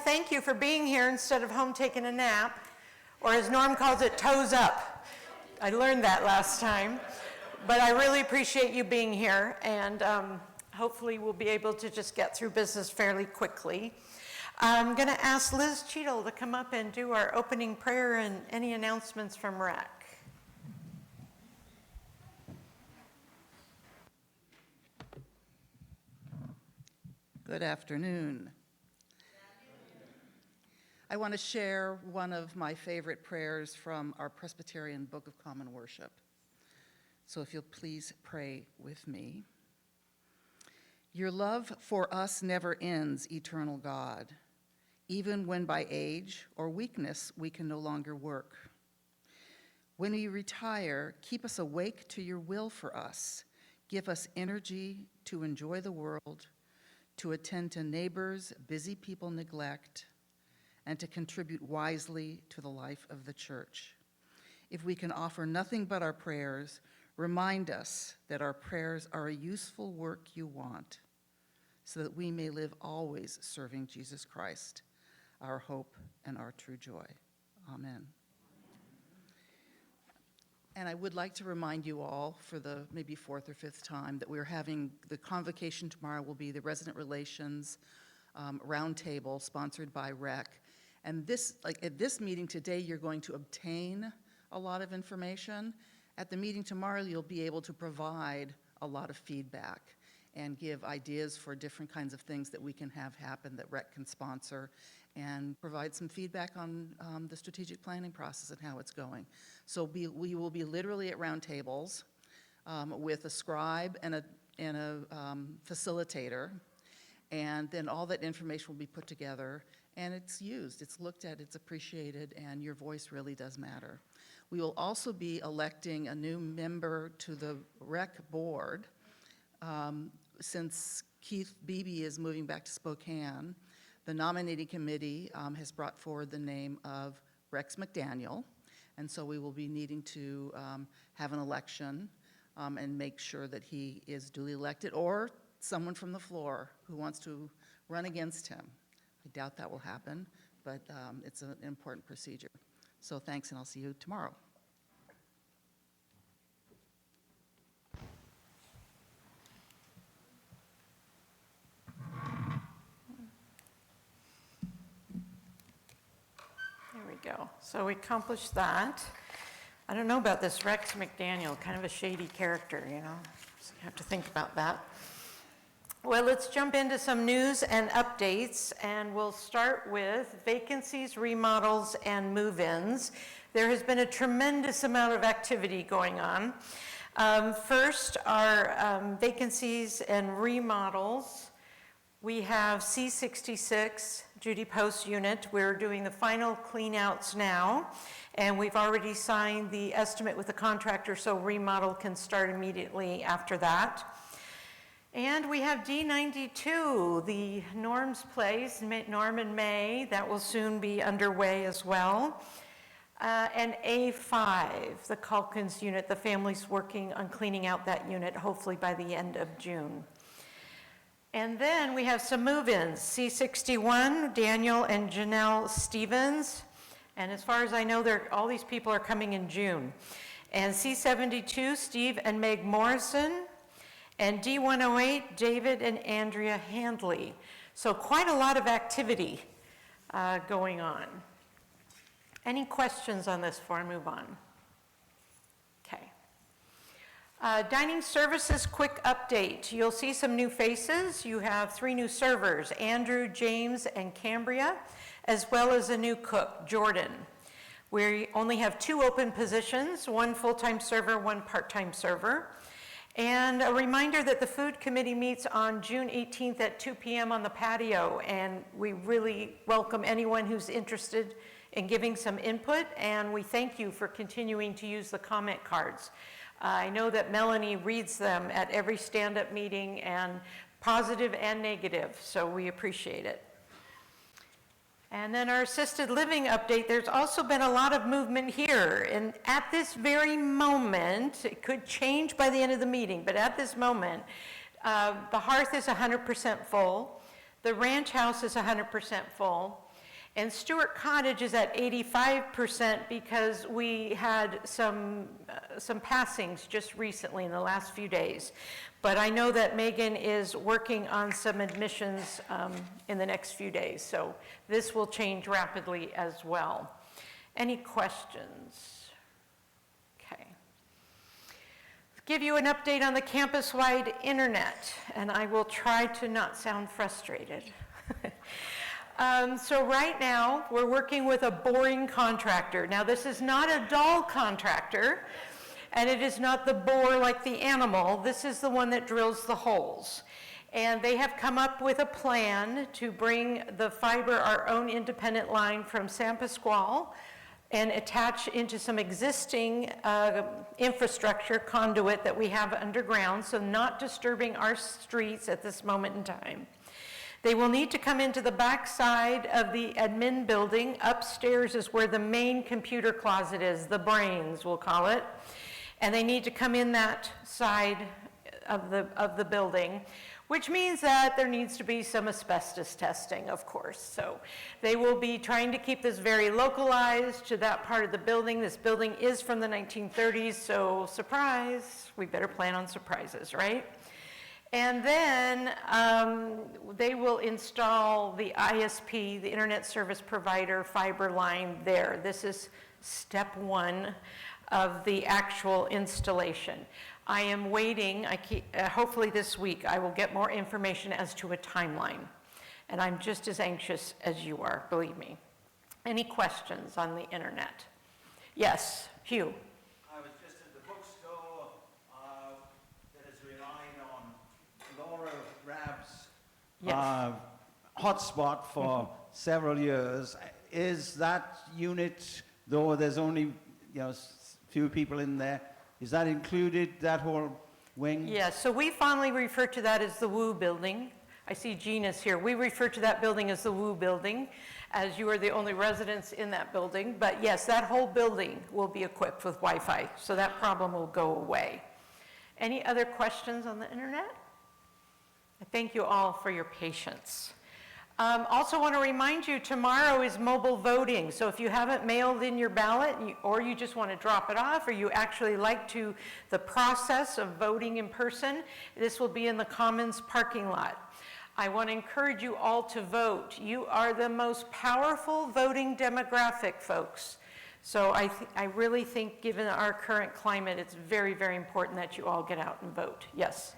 thank you for being here instead of home taking a nap, or as Norm calls it, toes up. I learned that last time. But I really appreciate you being here, and hopefully we'll be able to just get through business fairly quickly. I'm going to ask Liz Cheadle to come up and do our opening prayer and any announcements from REC. Good afternoon. I want to share one of my favorite prayers from our Presbyterian Book of Common Worship. So if you'll please pray with me. Your love for us never ends, eternal God, even when by age or weakness we can no longer work. When we retire, keep us awake to your will for us. Give us energy to enjoy the world, to attend to neighbors busy people neglect, and to contribute wisely to the life of the church. If we can offer nothing but our prayers, remind us that our prayers are a useful work you want, so that we may live always serving Jesus Christ, our hope and our true joy. Amen. And I would like to remind you all for the maybe fourth or fifth time that we're having the convocation tomorrow will be the Resident Relations Roundtable sponsored by REC. And this, at this meeting today, you're going to obtain a lot of information. At the meeting tomorrow, you'll be able to provide a lot of feedback and give ideas for different kinds of things that we can have happen that REC can sponsor, and provide some feedback on the strategic planning process and how it's going. So we will be literally at round tables with a scribe and a facilitator, and then all that information will be put together, and it's used, it's looked at, it's appreciated, and your voice really does matter. We will also be electing a new member to the REC board. Since Keith Beebe is moving back to Spokane, the nominating committee has brought forward the name of Rex McDaniel, and so we will be needing to have an election and make sure that he is duly elected, or someone from the floor who wants to run against him. I doubt that will happen, but it's an important procedure. So thanks, and I'll see you tomorrow. There we go. So we accomplished that. I don't know about this Rex McDaniel, kind of a shady character, you know. So you have to think about that. Well, let's jump into some news and updates, and we'll start with vacancies, remodels, and move-ins. There has been a tremendous amount of activity going on. First, our vacancies and remodels. We have C66, Judy Post unit. We're doing the final clean-outs now, and we've already signed the estimate with the contractor, so remodel can start immediately after that. And we have D92, the Norm's Place, Norm and May, that will soon be underway as well. And A5, the Calkins unit, the family's working on cleaning out that unit, hopefully by the end of June. And then we have some move-ins. C61, Daniel and Janelle Stevens. And as far as I know, all these people are coming in June. And C72, Steve and Meg Morrison. And D108, David and Andrea Handley. So quite a lot of activity going on. Any questions on this before I move on? Okay. Dining services, quick update. You'll see some new faces. You have 3 new servers, Andrew, James, and Cambria, as well as a new cook, Jordan. We only have 2 open positions, 1 full-time server, 1 part-time server. And a reminder that the food committee meets on June 18th at 2 p.m. on the patio, and we really welcome anyone who's interested in giving some input, and we thank you for continuing to use the comment cards. I know that Melanie reads them at every stand-up meeting, and positive and negative, so we appreciate it. And then our assisted living update, there's also been a lot of movement here. And at this very moment, it could change by the end of the meeting, but at this moment, the hearth is 100% full. The ranch house is 100% full. And Stewart Cottage is at 85% because we had some passings just recently in the last few days. But I know that Megan is working on some admissions in the next few days, so this will change rapidly as well. Any questions? Okay. Give you an update on the campus-wide internet, and I will try to not sound frustrated. So right now, we're working with a boring contractor. Now, this is not a dull contractor, and it is not the bore like the animal. This is the one that drills the holes. And they have come up with a plan to bring the fiber, our own independent line from San Pasqual, and attach into some existing infrastructure conduit that we have underground, so not disturbing our streets at this moment in time. They will need to come into the back side of the admin building. Upstairs is where the main computer closet is, the brains, we'll call it. And they need to come in that side of the building, which means that there needs to be some asbestos testing, of course. So they will be trying to keep this very localized to that part of the building. This building is from the 1930s, so surprise, we better plan on surprises, right? And then they will install the ISP, the Internet Service Provider fiber line there. This is step one of the actual installation. I am waiting, hopefully this week, I will get more information as to a timeline. And I'm just as anxious as you are, believe me. Any questions on the internet? Yes, Hugh. I was just at the bookstore that is relying on Laura Rabb's hotspot for several years. Is that unit, though there's only few people in there, is that included, that whole wing? Yes, so we fondly refer to that as the Wu building. I see Gina's here. We refer to that building as the Wu building, as you are the only residents in that building. But yes, that whole building will be equipped with Wi-Fi, so that problem will go away. Any other questions on the internet? I thank you all for your patience. Also want to remind you, tomorrow is mobile voting. So if you haven't mailed in your ballot, or you just want to drop it off, or you actually like the process of voting in person, this will be in the Commons parking lot. I want to encourage you all to vote. You are the most powerful voting demographic, folks. So I really think, given our current climate, it's very, very important that you all get out and vote. Yes.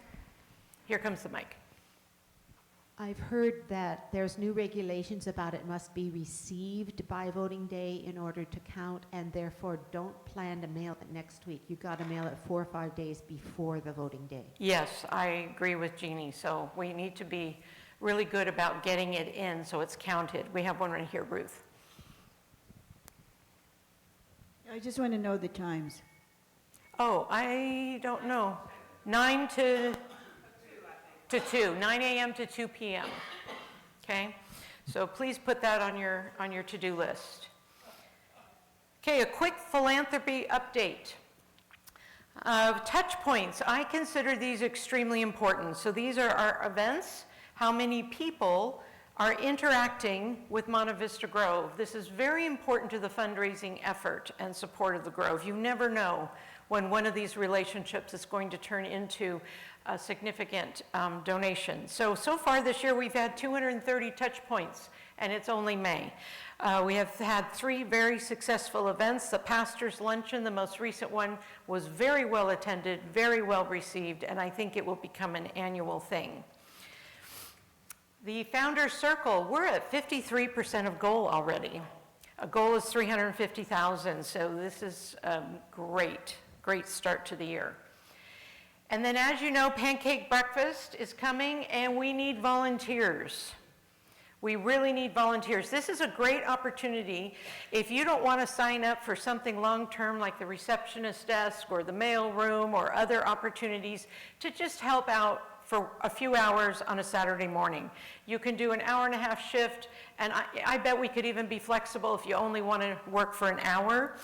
Here comes the mic. I've heard that there's new regulations about it must be received by voting day in order to count, and therefore don't plan to mail it next week. You've got to mail it 4 or 5 days before the voting day. Yes, I agree with Jeannie. So we need to be really good about getting it in so it's counted. We have one right here, Ruth. I just want to know the times. Oh, I don't know. 9 to 2, 9 a.m. to 2 p.m. Okay, so please put that on your to-do list. Okay, a quick philanthropy update. Touch points, I consider these extremely important. So these are our events, how many people are interacting with Monte Vista Grove. This is very important to the fundraising effort and support of the Grove. You never know when one of these relationships is going to turn into a significant donation. So far this year, we've had 230 touch points, and it's only May. We have had 3 very successful events. The Pastor's Luncheon, the most recent one, was very well attended, very well received, and I think it will become an annual thing. The Founders Circle, we're at 53% of goal already. A goal is 350,000, so this is a great start to the year. And then, as you know, Pancake Breakfast is coming, and we need volunteers. We really need volunteers. This is a great opportunity. If you don't want to sign up for something long-term like the receptionist desk or the mail room or other opportunities, to just help out for a few hours on a Saturday morning. You can do an hour-and-a-half shift, and I bet we could even be flexible if you only want to work for an hour.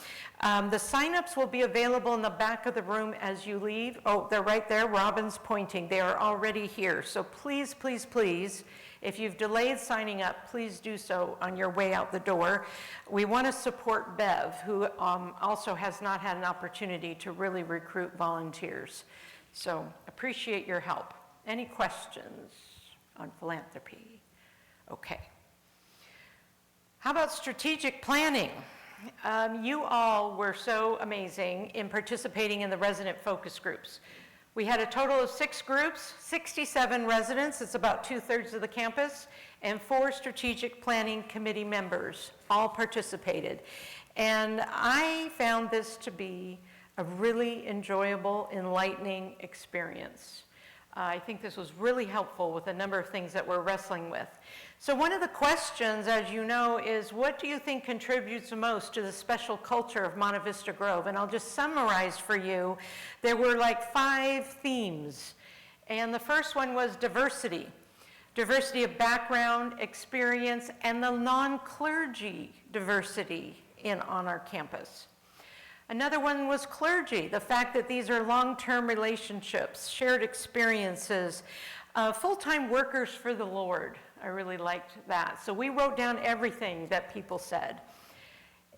The sign-ups will be available in the back of the room as you leave. Oh, they're right there. Robin's pointing. They are already here. So please, please, please, If you've delayed signing up, please do so on your way out the door. We want to support Bev, who also has not had an opportunity to really recruit volunteers. So appreciate your help. Any questions on philanthropy? Okay. How about strategic planning? You all were so amazing in participating in the resident focus groups. We had a total of 6 groups, 67 residents, it's about 2/3 of the campus, and 4 strategic planning committee members all participated. And I found this to be a really enjoyable, enlightening experience. I think this was really helpful with a number of things that we're wrestling with. So one of the questions, as you know, is what do you think contributes the most to the special culture of Monte Vista Grove? And I'll just summarize for you. There were like 5 themes. And the first one was diversity. Diversity of background, experience, and the non-clergy diversity on our campus. Another one was clergy, the fact that these are long-term relationships, shared experiences, full-time workers for the Lord. I really liked that. So we wrote down everything that people said.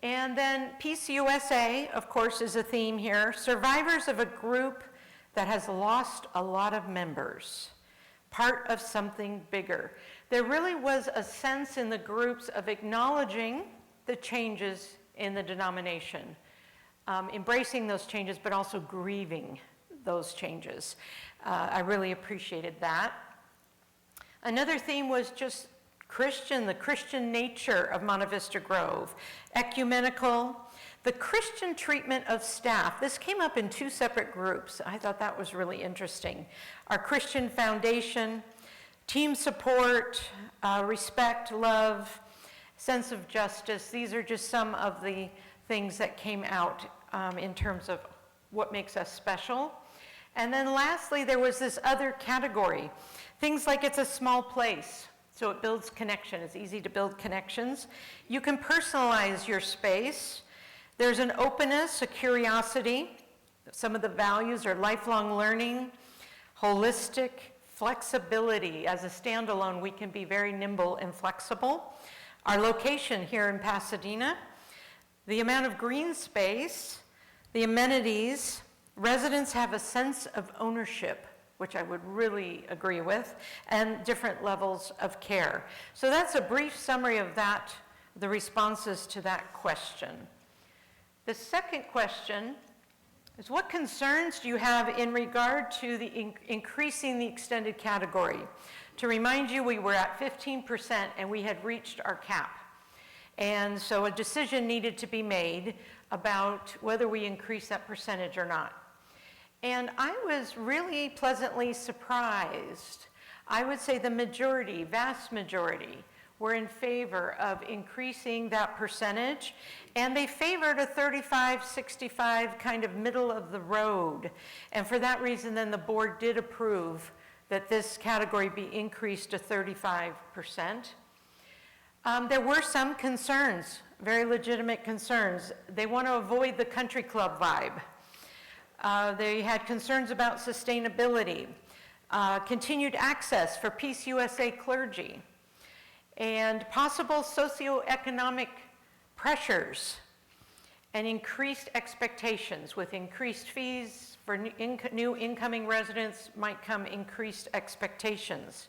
And then PCUSA, of course, is a theme here. Survivors of a group that has lost a lot of members, part of something bigger. There really was a sense in the groups of acknowledging the changes in the denomination. Embracing those changes, but also grieving those changes. I really appreciated that. Another theme was just the Christian nature of Monte Vista Grove, ecumenical, the Christian treatment of staff. This came up in 2 separate groups. I thought that was really interesting. Our Christian foundation, team support, respect, love, sense of justice. These are just some of the things that came out in terms of what makes us special. And then lastly, there was this other category. Things like it's a small place, so it builds connection. It's easy to build connections. You can personalize your space. There's an openness, a curiosity. Some of the values are lifelong learning, holistic, flexibility. As a standalone, we can be very nimble and flexible. Our location here in Pasadena, the amount of green space, the amenities, residents have a sense of ownership, which I would really agree with, and different levels of care. So that's a brief summary of that, the responses to that question. The second question is what concerns do you have in regard to the increasing the extended category? To remind you, we were at 15% and we had reached our cap. And so a decision needed to be made about whether we increase that percentage or not. And I was really pleasantly surprised. I would say the majority, vast majority, were in favor of increasing that percentage, and they favored a 35-65 kind of middle of the road. And for that reason, then the board did approve that this category be increased to 35%. There were some concerns, very legitimate concerns. They want to avoid the country club vibe. They had concerns about sustainability, continued access for PCUSA clergy, and possible socioeconomic pressures and increased expectations. With increased fees for new incoming residents might come increased expectations.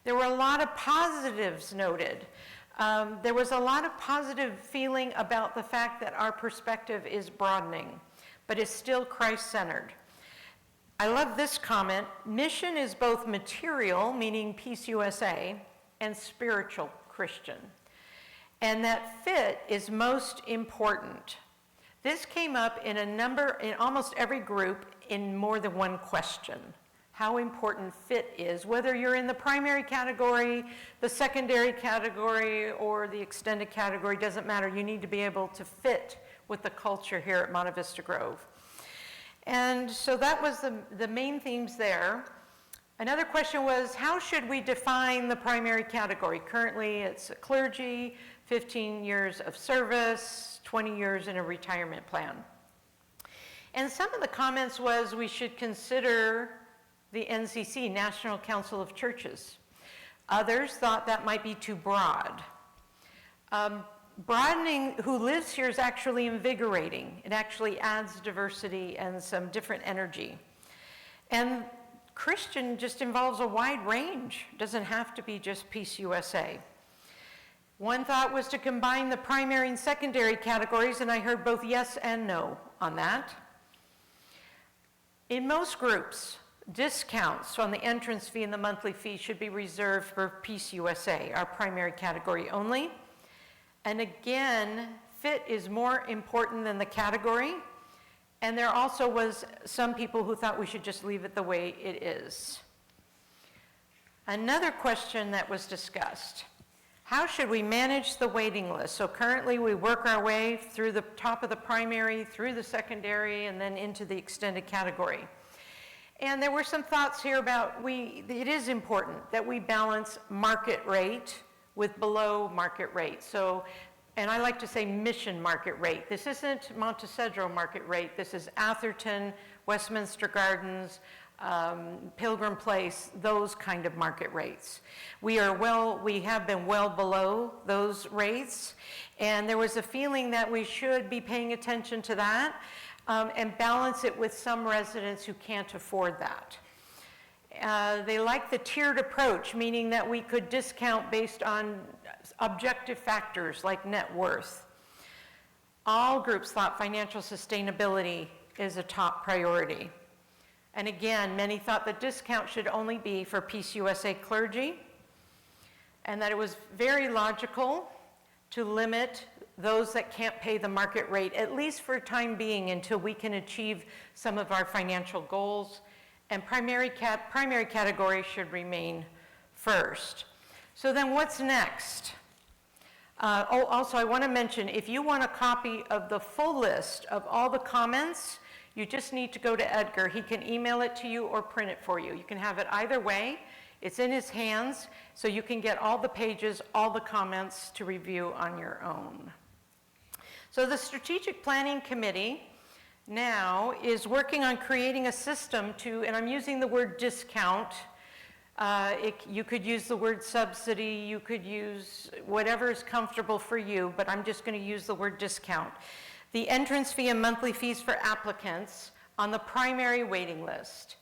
There were a lot of positives noted. There was a lot of positive feeling about the fact that our perspective is broadening, but is still Christ-centered. I love this comment. Mission is both material, meaning PCUSA, and spiritual Christian. And that fit is most important. This came up in almost every group in more than one question. How important fit is, whether you're in the primary category, the secondary category, or the extended category, doesn't matter. You need to be able to fit with the culture here at Monte Vista Grove. And so that was the main themes there. Another question was, how should we define the primary category? Currently, it's clergy, 15 years of service, 20 years in a retirement plan. And some of the comments was we should consider the NCC, National Council of Churches. Others thought that might be too broad. Broadening who lives here is actually invigorating. It actually adds diversity and some different energy. And Christian just involves a wide range. It doesn't have to be just Peace USA. One thought was to combine the primary and secondary categories, and I heard both yes and no on that. In most groups, discounts on the entrance fee and the monthly fee should be reserved for Peace USA, our primary category only. And again, fit is more important than the category. And there also was some people who thought we should just leave it the way it is. Another question that was discussed: how should we manage the waiting list? So currently we work our way through the top of the primary, through the secondary, and then into the extended category. And there were some thoughts here about it is important that we balance market rate with below market rate. So, and I like to say mission market rate. This isn't Montecedro market rate. This is Atherton, Westminster Gardens, Pilgrim Place, those kind of market rates. We have been well below those rates, and there was a feeling that we should be paying attention to that and balance it with some residents who can't afford that. They like the tiered approach, meaning that we could discount based on objective factors like net worth. All groups thought financial sustainability is a top priority. And again, many thought the discount should only be for Peace USA clergy, and that it was very logical to limit those that can't pay the market rate, at least for time being, until we can achieve some of our financial goals. And primary category should remain first. So then what's next? Also, I want to mention, if you want a copy of the full list of all the comments, you just need to go to Edgar. He can email it to you or print it for you. You can have it either way. It's in his hands, so you can get all the pages, all the comments to review on your own. So the Strategic Planning Committee now is working on creating a system to, and I'm using the word discount. You could use the word subsidy, you could use whatever is comfortable for you, but I'm just going to use the word discount. The entrance fee and monthly fees for applicants on the primary waiting list.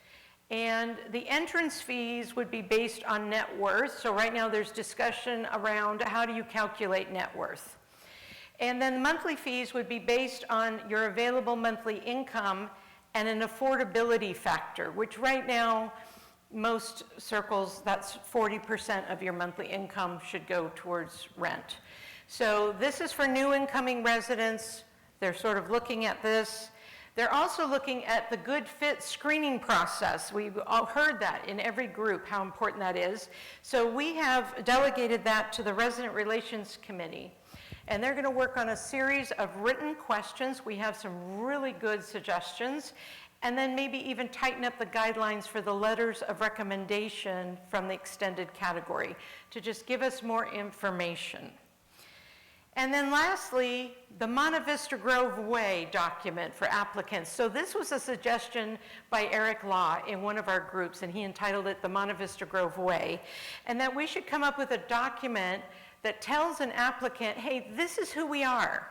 And the entrance fees would be based on net worth. So right now there's discussion around how do you calculate net worth. And then monthly fees would be based on your available monthly income and an affordability factor, which right now, most circles, that's 40% of your monthly income should go towards rent. So this is for new incoming residents. They're sort of looking at this. They're also looking at the good fit screening process. We've all heard that in every group, how important that is. So we have delegated that to the Resident Relations Committee. And they're going to work on a series of written questions. We have some really good suggestions. And then maybe even tighten up the guidelines for the letters of recommendation from the extended category to just give us more information. And then lastly, the Monte Vista Grove Way document for applicants. So this was a suggestion by Eric Law in one of our groups, and he entitled it the Monte Vista Grove Way, and that we should come up with a document that tells an applicant, hey, this is who we are.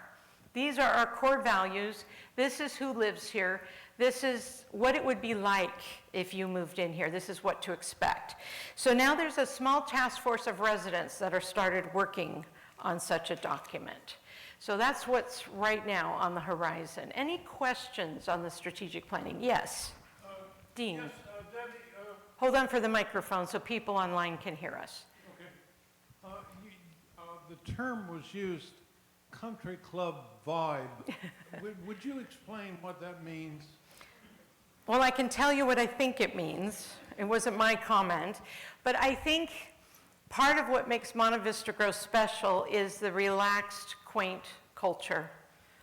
These are our core values. This is who lives here. This is what it would be like if you moved in here. This is what to expect. So now there's a small task force of residents that are started working on such a document. So that's what's right now on the horizon. Any questions on the strategic planning? Yes. Dean. Yes, Debbie. Hold on for the microphone so people online can hear us. Okay. The term was used, country club vibe. Would you explain what that means? Well, I can tell you what I think it means. It wasn't my comment. But I think part of what makes Monte Vista Grove special is the relaxed, quaint culture.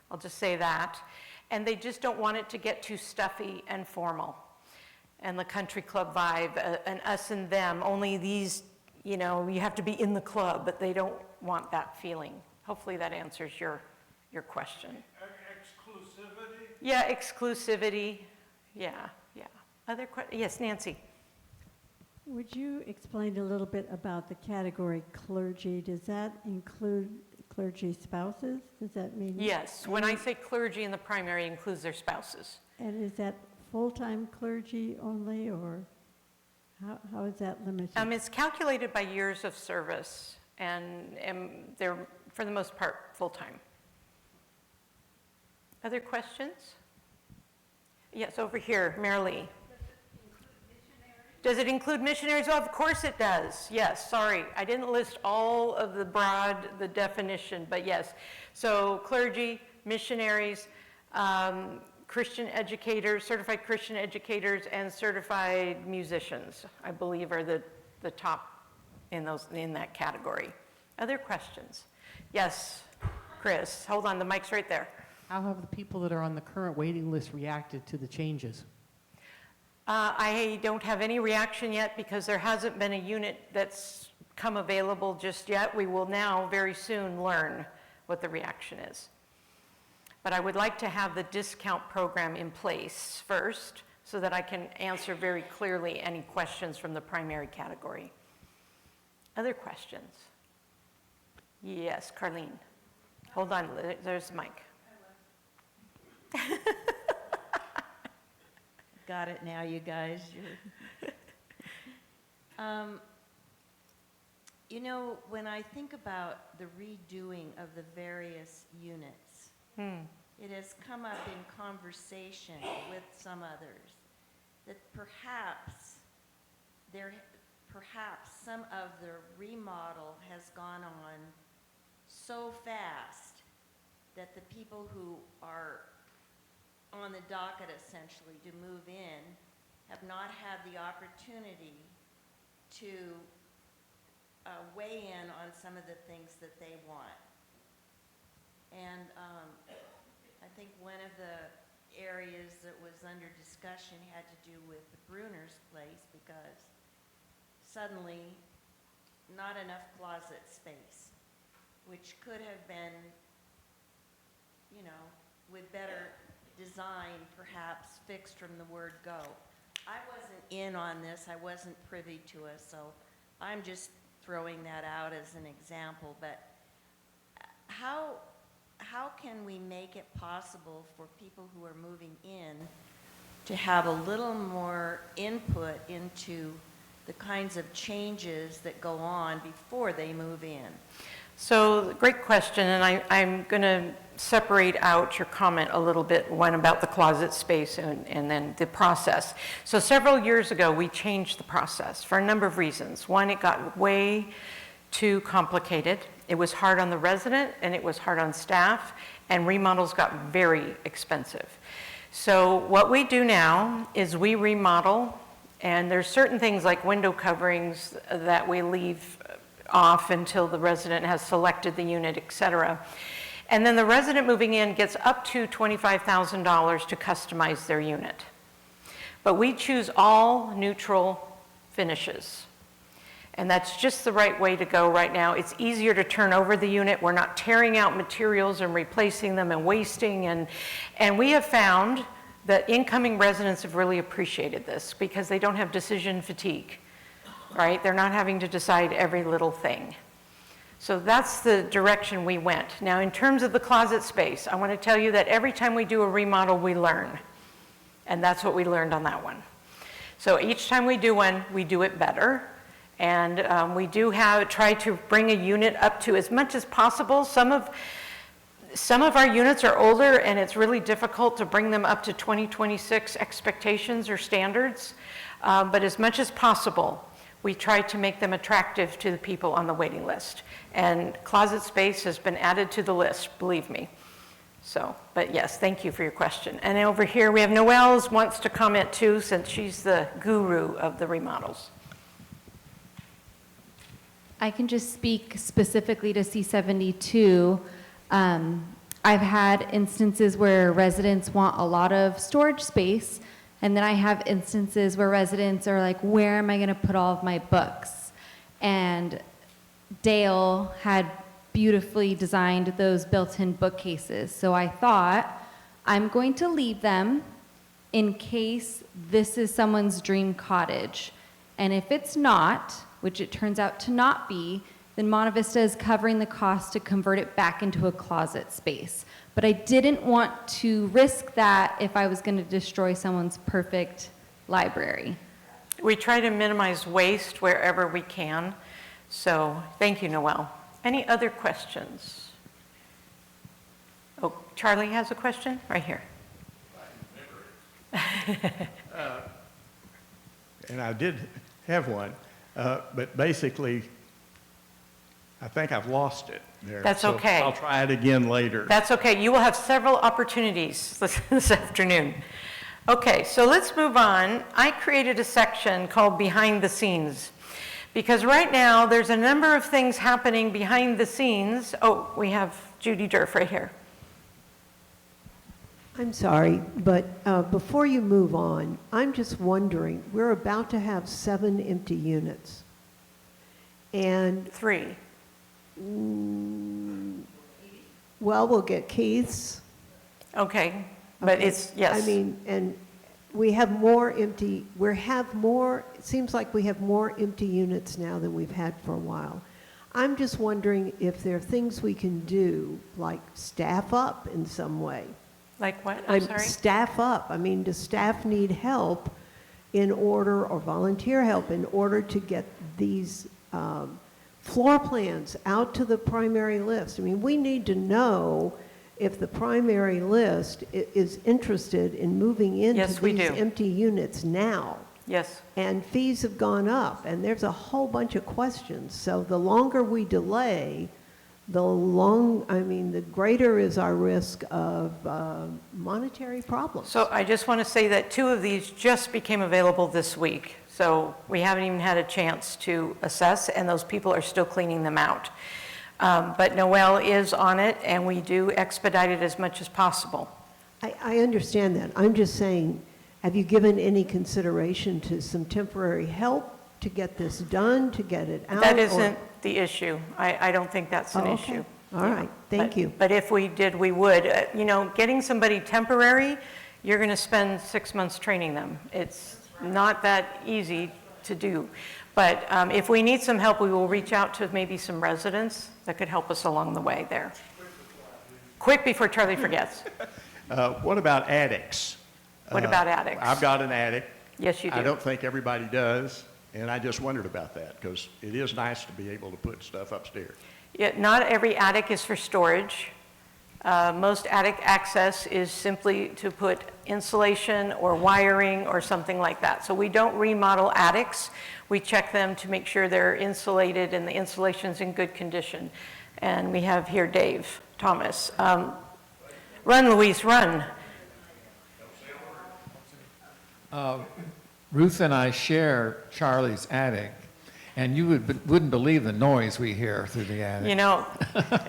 I'll just say that. And they just don't want it to get too stuffy and formal. And the country club vibe, an us and them, only these, you have to be in the club, but they don't want that feeling. Hopefully that answers your question. Exclusivity? Yeah, exclusivity. Yeah. Other questions? Yes, Nancy. Would you explain a little bit about the category clergy? Does that include clergy spouses? Does that mean? Yes, when I say clergy in the primary, it includes their spouses. And is that full-time clergy only, or how is that limited? It's calculated by years of service, and they're, for the most part, full-time. Other questions? Yes, over here, Marilee. Does it include missionaries? Oh, of course it does. Yes, sorry. I didn't list all of the definition, but yes. So clergy, missionaries, Christian educators, certified Christian educators, and certified musicians, I believe, are the top in that category. Other questions? Yes, Chris. Hold on, the mic's right there. How have the people that are on the current waiting list reacted to the changes? I don't have any reaction yet because there hasn't been a unit that's come available just yet. We will now very soon learn what the reaction is. But I would like to have the discount program in place first so that I can answer very clearly any questions from the primary category. Other questions? Yes, Carlene. Hold on, there's Mike. Got it now, you guys. You know, when I think about the redoing of the various units, it has come up in conversation with some others that perhaps some of the remodel has gone on so fast that the people who are on the docket essentially to move in have not had the opportunity to weigh in on some of the things that they want. And I think one of the areas that was under discussion had to do with the Bruner's place because suddenly not enough closet space, which could have been, you know, with better design perhaps fixed from the word go. I wasn't in on this, I wasn't privy to it, so I'm just throwing that out as an example, but how can we make it possible for people who are moving in to have a little more input into the kinds of changes that go on before they move in? So, great question, and I'm going to separate out your comment a little bit, one about the closet space and then the process. So several years ago, we changed the process for a number of reasons. One, it got way too complicated. It was hard on the resident, and it was hard on staff, and remodels got very expensive. So what we do now is we remodel, and there's certain things like window coverings that we leave off until the resident has selected the unit, et cetera. And then the resident moving in gets up to $25,000 to customize their unit. But we choose all neutral finishes. And that's just the right way to go right now. It's easier to turn over the unit. We're not tearing out materials and replacing them and wasting. And we have found that incoming residents have really appreciated this because they don't have decision fatigue, right? They're not having to decide every little thing. So that's the direction we went. Now, in terms of the closet space, I want to tell you that every time we do a remodel, we learn. And that's what we learned on that one. So each time we do one, we do it better. And we do try to bring a unit up to as much as possible. Some of our units are older, and it's really difficult to bring them up to 2026 expectations or standards. But as much as possible, we try to make them attractive to the people on the waiting list. And closet space has been added to the list, believe me. So, but yes, thank you for your question. And over here, we have Noelle's wants to comment too, since she's the guru of the remodels. I can just speak specifically to C72. I've had instances where residents want a lot of storage space, and then I have instances where residents are like, where am I going to put all of my books? And Dale had beautifully designed those built-in bookcases. So I thought, I'm going to leave them in case this is someone's dream cottage. And if it's not, which it turns out to not be, then Monte Vista is covering the cost to convert it back into a closet space. But I didn't want to risk that if I was going to destroy someone's perfect library. We try to minimize waste wherever we can. So thank you, Noel. Any other questions? Oh, Charlie has a question right here. And I did have one, but basically, I think I've lost it there. That's So okay. I'll try it again later. That's okay. You will have several opportunities this afternoon. Okay, so let's move on. I created a section called Behind the Scenes, because right now there's a number of things happening behind the scenes. Oh, we have Judy Durf right here. I'm sorry, but before you move on, I'm just wondering, we're about to have 7 empty units. And, 3. well, we'll get Keith's. Okay, but Okay. it's, yes. I mean, and we have more empty, it seems like we have more empty units now than we've had for a while. I'm just wondering if there are things we can do, like staff up in some way. Like what? I'm sorry? Staff up. I mean, does staff need help in order, or volunteer help in order to get these floor plans out to the primary list? I mean, we need to know if the primary list is interested in moving into Yes, we these do. empty units now. Yes. And fees have gone up, and there's a whole bunch of questions. So the longer we delay, the greater is our risk of monetary problems. So I just want to say that 2 of these just became available this week. So we haven't even had a chance to assess, and those people are still cleaning them out. But Noel is on it, and we do expedite it as much as possible. I understand that. I'm just saying, have you given any consideration to some temporary help to get this done, to get it out? That or- isn't the issue. I don't think that's an Oh, okay. issue. All right, thank But- you. But if we did, we would. Getting somebody temporary, you're going to spend 6 months training them. It's not that easy to do. But if we need some help, we will reach out to maybe some residents that could help us along the way there. Quick before Charlie forgets. What about attics? What about attics? I've got an attic. Yes, you do. I don't think everybody does, and I just wondered about that, because it is nice to be able to put stuff upstairs. Yeah, not every attic is for storage. Most attic access is simply to put insulation or wiring or something like that. So we don't remodel attics. We check them to make sure they're insulated and the insulation's in good condition. And we have here Dave Thomas. Run, Louise, run. Ruth and I share Charlie's attic, and you wouldn't believe the noise we hear through the attic. You know,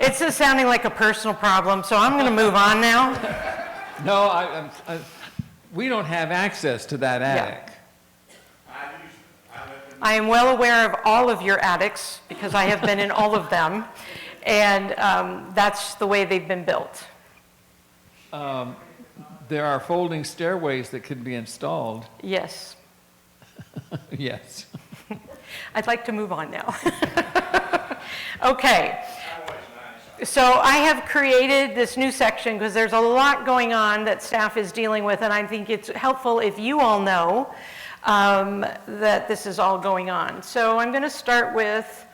it's just sounding like a personal problem, so I'm going to move on now. No, we don't have access to that attic. I am well aware of all of your attics because I have been in all of them, and that's the way they've been built. There are folding stairways that can be installed. Yes. Yes. I'd like to move on now. Okay. So I have created this new section because there's a lot going on that staff is dealing with, and I think it's helpful if you all know that this is all going on. So I'm going to start with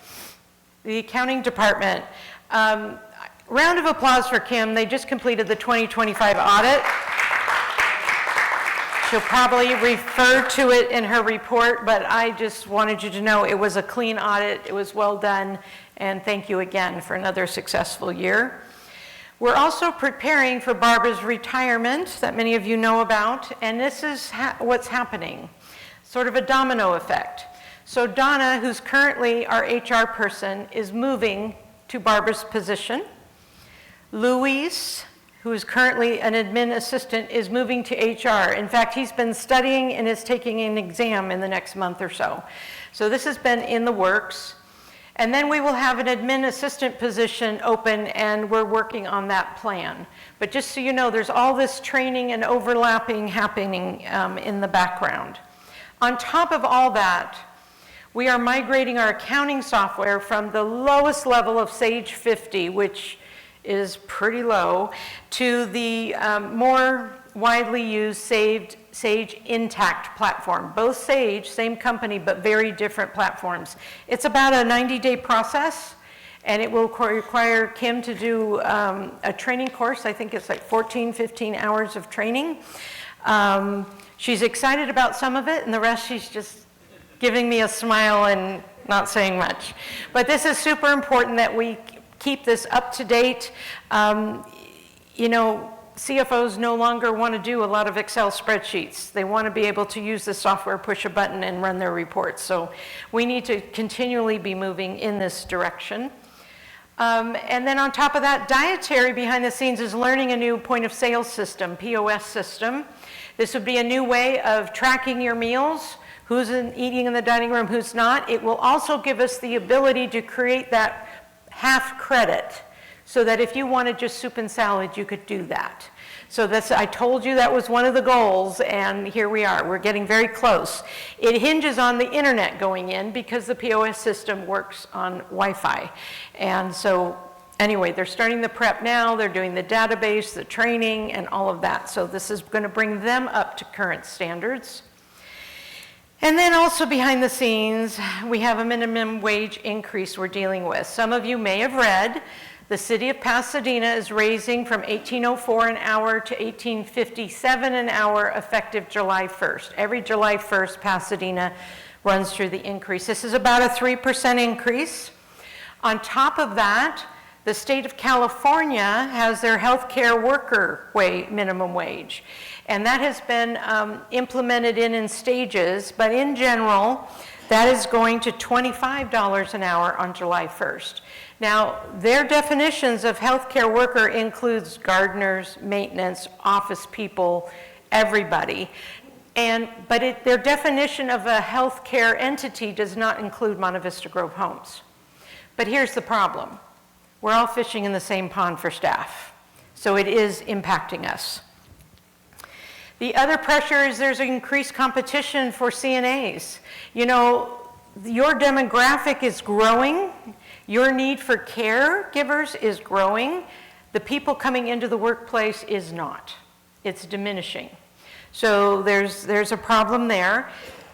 the accounting department. Round of applause for Kim. They just completed the 2025 audit. She'll probably refer to it in her report, but I just wanted you to know it was a clean audit, it was well done, and thank you again for another successful year. We're also preparing for Barbara's retirement that many of you know about, and this is what's happening, sort of a domino effect. So Donna, who's currently our HR person, is moving to Barbara's position. Luis, who is currently an admin assistant, is moving to HR. In fact, he's been studying and is taking an exam in the next month or so. So this has been in the works. And then we will have an admin assistant position open, and we're working on that plan. But just so you know, there's all this training and overlapping happening in the background. On top of all that, We are migrating our accounting software from the lowest level of Sage 50, which is pretty low, to the more widely used Sage Intacct platform. Both Sage, same company, but very different platforms. It's about a 90-day process, and it will require Kim to do a training course. I think it's like 14, 15 hours of training. She's excited about some of it, and the rest she's just giving me a smile and not saying much. But this is super important that we keep this up to date. You know, CFOs no longer want to do a lot of Excel spreadsheets. They want to be able to use the software, push a button, and run their reports. So we need to continually be moving in this direction. And then on top of that, Dietary behind the scenes is learning a new point of sale system, POS system. This would be a new way of tracking your meals, who's eating in the dining room, who's not. It will also give us the ability to create that half credit, so that if you wanted just soup and salad, you could do that. So that's, I told you that was one of the goals, and here we are. We're getting very close. It hinges on the internet going in because the POS system works on Wi-Fi. And so anyway, they're starting the prep now. They're doing the database, the training, and all of that. So this is going to bring them up to current standards. And then also behind the scenes, we have a minimum wage increase we're dealing with. Some of you may have read, the city of Pasadena is raising from $18.04 an hour to $18.57 an hour effective July 1st. Every July 1st, Pasadena runs through the increase. This is about a 3% increase. On top of that, the state of California has their healthcare worker minimum wage. And that has been implemented in stages, but in general, that is going to $25 an hour on July 1st. Now, their definitions of healthcare worker includes gardeners, maintenance, office people, everybody. But their definition of a healthcare entity does not include Monte Vista Grove Homes. But here's the problem. We're all fishing in the same pond for staff. So it is impacting us. The other pressure is there's increased competition for CNAs. You know, your demographic is growing. Your need for caregivers is growing. The people coming into the workplace is not. It's diminishing. So there's a problem there.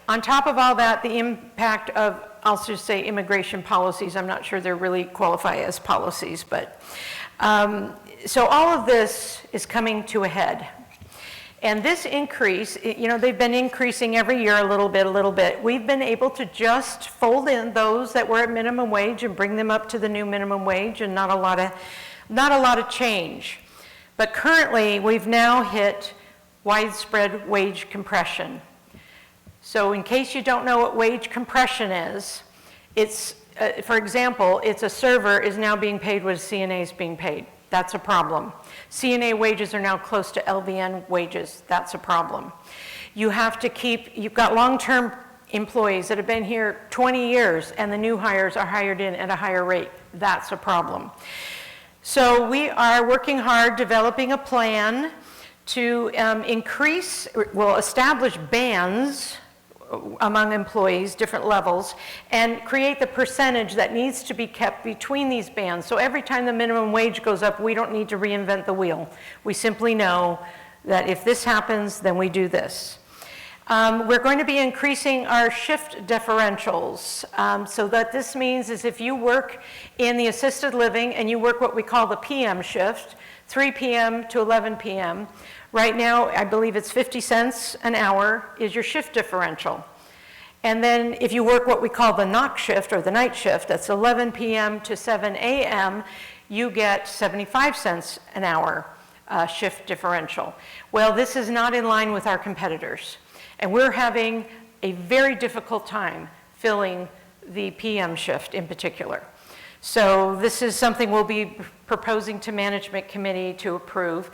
On top of all that, the impact of, I'll just say, immigration policies. I'm not sure they really qualify as policies, but so all of this is coming to a head. And this increase, you know, they've been increasing every year a little bit. We've been able to just fold in those that were at minimum wage and bring them up to the new minimum wage, and not a lot of change. But currently, we've now hit widespread wage compression. So in case you don't know what wage compression is, it's, for example, it's a server is now being paid what a CNA is being paid. That's a problem. CNA wages are now close to LVN wages. That's a problem. You have to keep, you've got long-term employees that have been here 20 years and the new hires are hired in at a higher rate. That's a problem. So we are working hard developing a plan to establish bands among employees, different levels, and create the percentage that needs to be kept between these bands. So every time the minimum wage goes up, we don't need to reinvent the wheel. We simply know that if this happens, then we do this. We're going to be increasing our shift differentials. So that this means is if you work in the assisted living and you work what we call the PM shift, 3 p.m. to 11 p.m., right now, I believe it's 50 cents an hour is your shift differential. And then if you work what we call the knock shift or the night shift, that's 11 p.m. to 7 a.m., you get 75 cents an hour shift differential. Well, this is not in line with our competitors. And we're having a very difficult time filling the PM shift in particular. So this is something we'll be proposing to management committee to approve.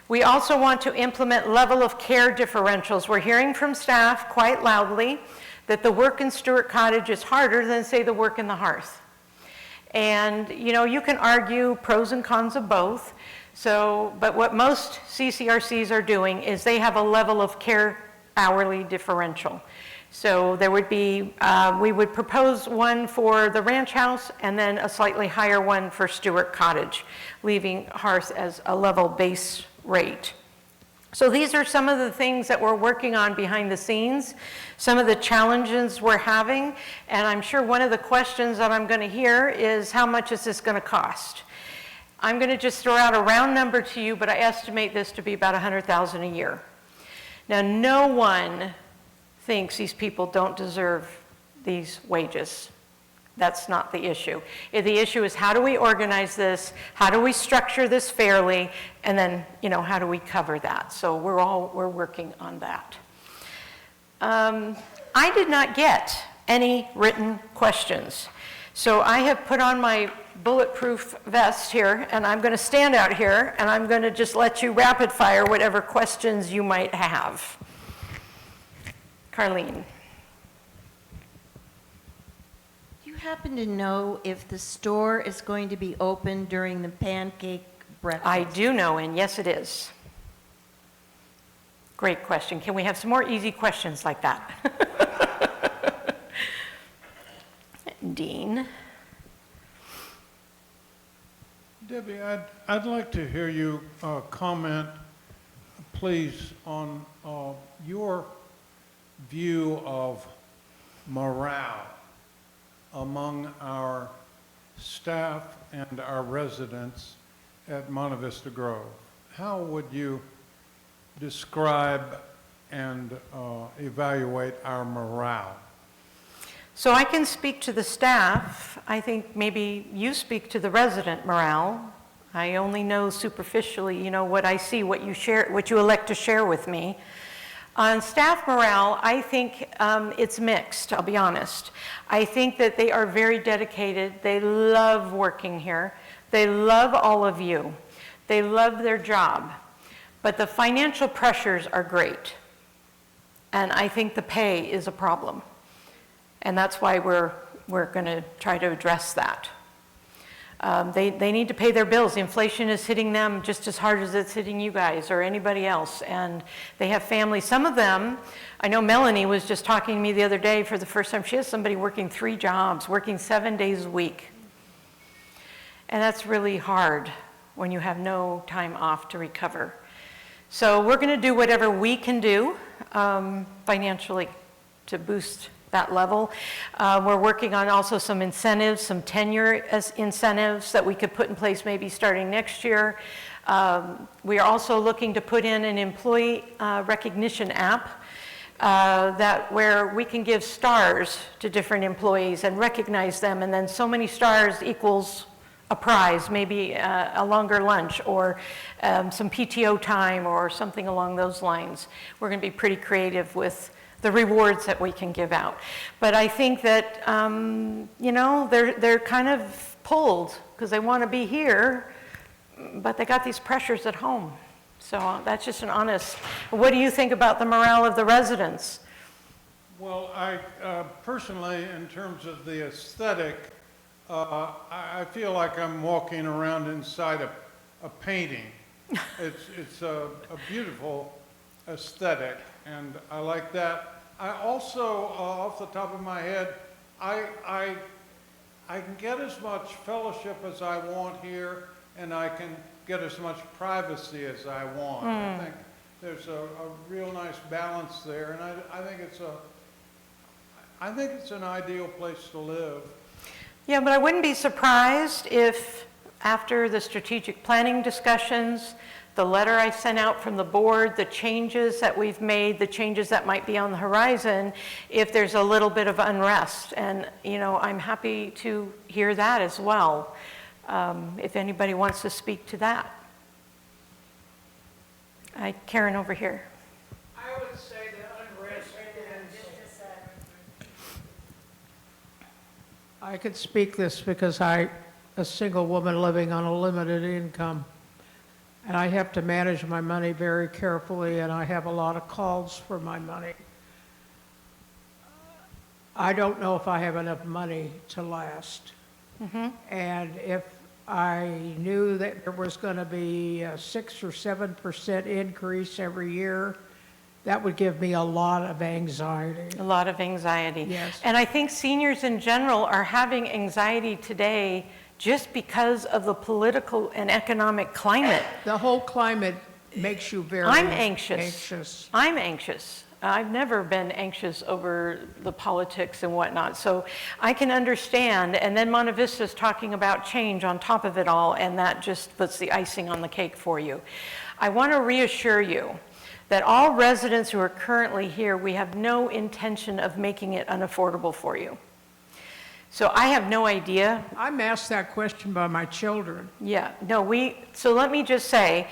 We also want to implement level of care differentials. We're hearing from staff quite loudly that the work in Stewart Cottage is harder than, say, the work in the Hearth. And, you know, you can argue pros and cons of both. So, but what most CCRCs are doing is they have a level of care hourly differential. So there would be, we would propose one for the ranch house and then a slightly higher one for Stewart Cottage, leaving Hearth as a level base rate. So these are some of the things that we're working on behind the scenes, some of the challenges we're having, and I'm sure one of the questions that I'm going to hear is how much is this going to cost? I'm going to just throw out a round number to you, but I estimate this to be about $100,000 a year. Now, no one thinks these people don't deserve these wages. That's not the issue. The issue is how do we organize this? How do we structure this fairly? And then, you know, how do we cover that? So we're working on that. I did not get any written questions. So I have put on my bulletproof vest here, and I'm going to stand out here, and I'm going to just let you rapid fire whatever questions you might have. Carlene. Do you happen to know if the store is going to be open during the pancake breakfast? I do know, and yes, it is. Great question. Can we have some more easy questions like that? Dean. Debbie, I'd like to hear you comment, please, on your view of morale among our staff and our residents at Monte Vista Grove. How would you describe and evaluate our morale? So I can speak to the staff. I think maybe you speak to the resident morale. I only know superficially, you know, what I see, what you share, what you elect to share with me. On staff morale, I think it's mixed, I'll be honest. I think that they are very dedicated. They love working here. They love all of you. They love their job. But the financial pressures are great. And I think the pay is a problem. And that's why we're going to try to address that. They need to pay their bills. Inflation is hitting them just as hard as it's hitting you guys or anybody else. And they have families. Some of them, I know Melanie was just talking to me the other day for the first time. She has somebody working 3 jobs, working 7 days a week. And that's really hard when you have no time off to recover. So we're going to do whatever we can do financially to boost that level. We're working on also some incentives, some tenure as incentives that we could put in place maybe starting next year. We are also looking to put in an employee recognition app where we can give stars to different employees and recognize them, and then so many stars equals a prize, maybe a longer lunch or some PTO time or something along those lines. We're going to be pretty creative with the rewards that we can give out. But I think that, you know, they're kind of pulled because they want to be here, but they got these pressures at home. So that's just an honest. What do you think about the morale of the residents? Well, I personally, in terms of the aesthetic, I feel like I'm walking around inside a painting. It's a beautiful aesthetic, and I like that. I also, off the top of my head, I can get as much fellowship as I want here, and I can get as much privacy as I want. I think there's a real nice balance there, and I think it's an ideal place to live. Yeah, but I wouldn't be surprised if after the strategic planning discussions, the letter I sent out from the board, the changes that we've made, the changes that might be on the horizon, if there's a little bit of unrest. And, you know, I'm happy to hear that as well, if anybody wants to speak to that. Karen over here. I would say that unrest I could speak this because a single woman living on a limited income, and I have to manage my money very carefully, and I have a lot of calls for my money. I don't know if I have enough money to last. And if I knew that there was going to be a 6 or 7% increase every year that would give me a lot of anxiety. A lot of anxiety. Yes. And I think seniors in general are having anxiety today just because of the political and economic climate. The whole climate makes you very I'm anxious. anxious. I'm anxious. I've never been anxious over the politics and whatnot, so I can understand. And then Monte Vista's talking about change on top of it all, and that just puts the icing on the cake for you. I want to reassure you that all residents who are currently here, we have no intention of making it unaffordable for you. So I have no idea. I'm asked that question by my children. Yeah, no, so let me just say,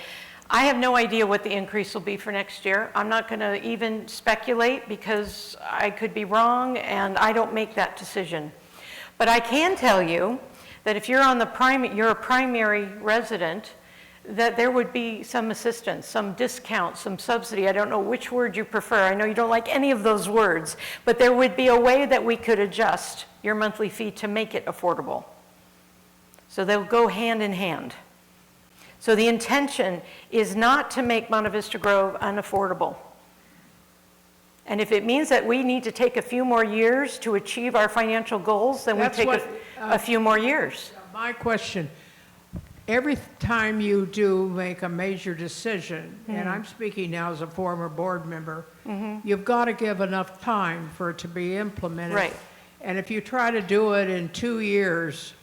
I have no idea what the increase will be for next year. I'm not going to even speculate because I could be wrong and I don't make that decision. But I can tell you that if you're you're a primary resident, that there would be some assistance, some discount, some subsidy. I don't know which word you prefer. I know you don't like any of those words, but there would be a way that we could adjust your monthly fee to make it affordable. So they'll go hand in hand. So the intention is not to make Monte Vista Grove unaffordable. And if it means that we need to take a few more years to achieve our financial goals, then we That's take what, a few more years. My question, every time you do make a major decision, and I'm speaking now as a former board member, you've got to give enough time for it to be implemented. Right. And if you try to do it in 2 years,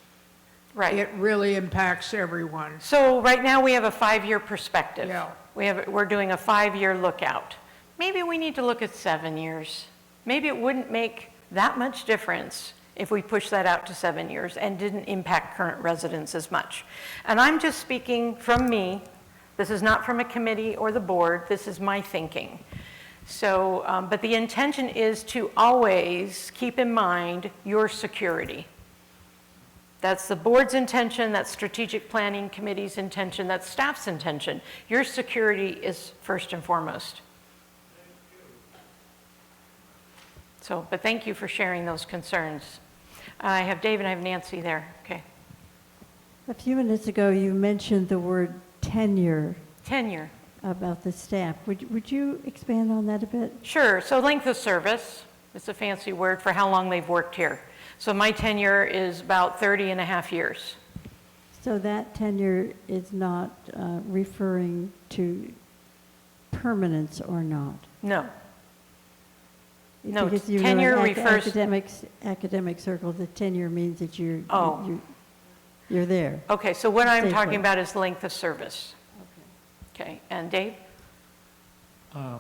Right. it really impacts everyone. So right now we have a 5-year perspective. Yeah. We're doing a 5-year lookout. Maybe we need to look at 7 years. Maybe it wouldn't make that much difference if we push that out to 7 years and didn't impact current residents as much. And I'm just speaking from me. This is not from a committee or the board. This is my thinking. So, but the intention is to always keep in mind your security. That's the board's intention, that's strategic planning committee's intention, that's staff's intention. Your security is first and foremost. So, but thank you for sharing those concerns. I have Dave and I have Nancy there. Okay. A few minutes ago, you mentioned the word tenure Tenure. about the staff. Would you expand on that a bit? Sure. So length of service, it's a fancy word for how long they've worked here. So my tenure is about 30 and a half years. So that tenure is not referring to permanence or not? No. No, Because you tenure know, refers- academic circles, the tenure means that you're there. Okay, so what I'm Stay talking put. about is length of service. Okay, and Dave? I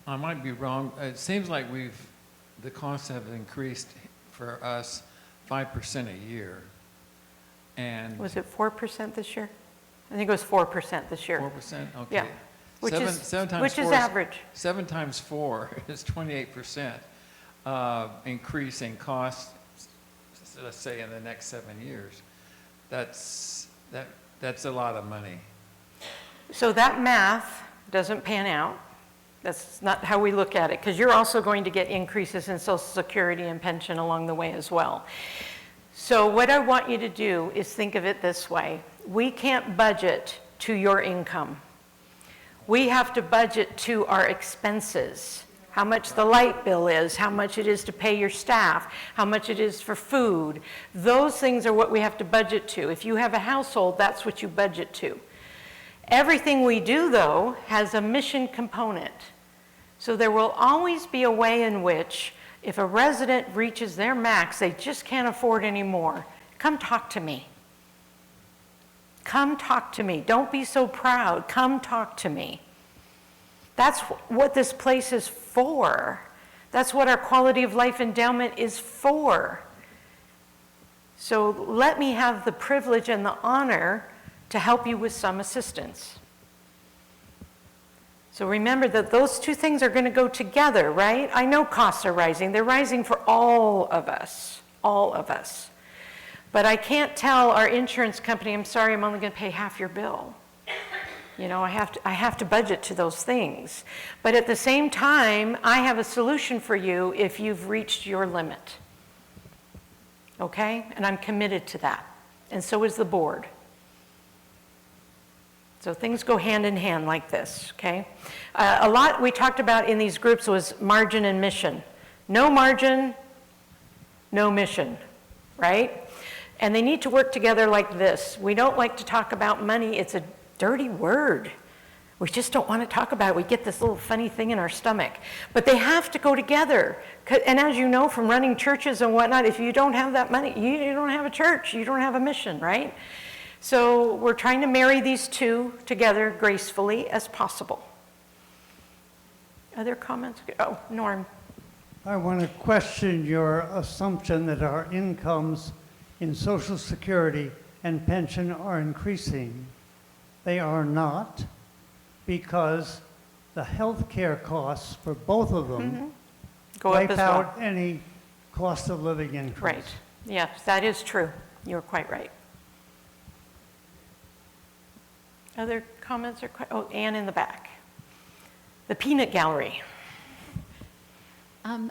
might be wrong. It seems like the costs have increased for us 5% a year. And Was it 4% this year? I think it was 4% this year. 4%? Okay. Yeah, which Seven is, times which is four average. 7 times 4 is 28% increase in cost, let's say in the next 7 years. That's a lot of money. So that math doesn't pan out. That's not how we look at it, because you're also going to get increases in Social Security and pension along the way as well. So what I want you to do is think of it this way. We can't budget to your income. We have to budget to our expenses. How much the light bill is, how much it is to pay your staff, how much it is for food. Those things are what we have to budget to. If you have a household, that's what you budget to. Everything we do, though, has a mission component. So there will always be a way in which, if a resident reaches their max, they just can't afford anymore. Come talk to me. Come talk to me. Don't be so proud. Come talk to me. That's what this place is for. That's what our quality of life endowment is for. So let me have the privilege and the honor to help you with some assistance. So remember that those two things are going to go together, right? I know costs are rising. They're rising for all of us, all of us. But I can't tell our insurance company, I'm sorry, I'm only going to pay half your bill. You know, I have to budget to those things. But at the same time, I have a solution for you if you've reached your limit. Okay? And I'm committed to that. And so is the board. So things go hand in hand like this, okay? A lot we talked about in these groups was margin and mission. No margin, no mission, right? And they need to work together like this. We don't like to talk about money. It's a dirty word. We just don't want to talk about it. We get this little funny thing in our stomach. But they have to go together. And as you know from running churches and whatnot, if you don't have that money, you don't have a church. You don't have a mission, right? So we're trying to marry these two together gracefully as possible. Other comments? Oh, Norm. I want to question your assumption that our incomes in Social Security and pension are increasing. They are not, because the health care costs for both of them Go up wipe as well. out any cost of living increase. Right. Yes, that is true. You're quite right. Other comments or questions? Oh, Ann in the back. The peanut gallery.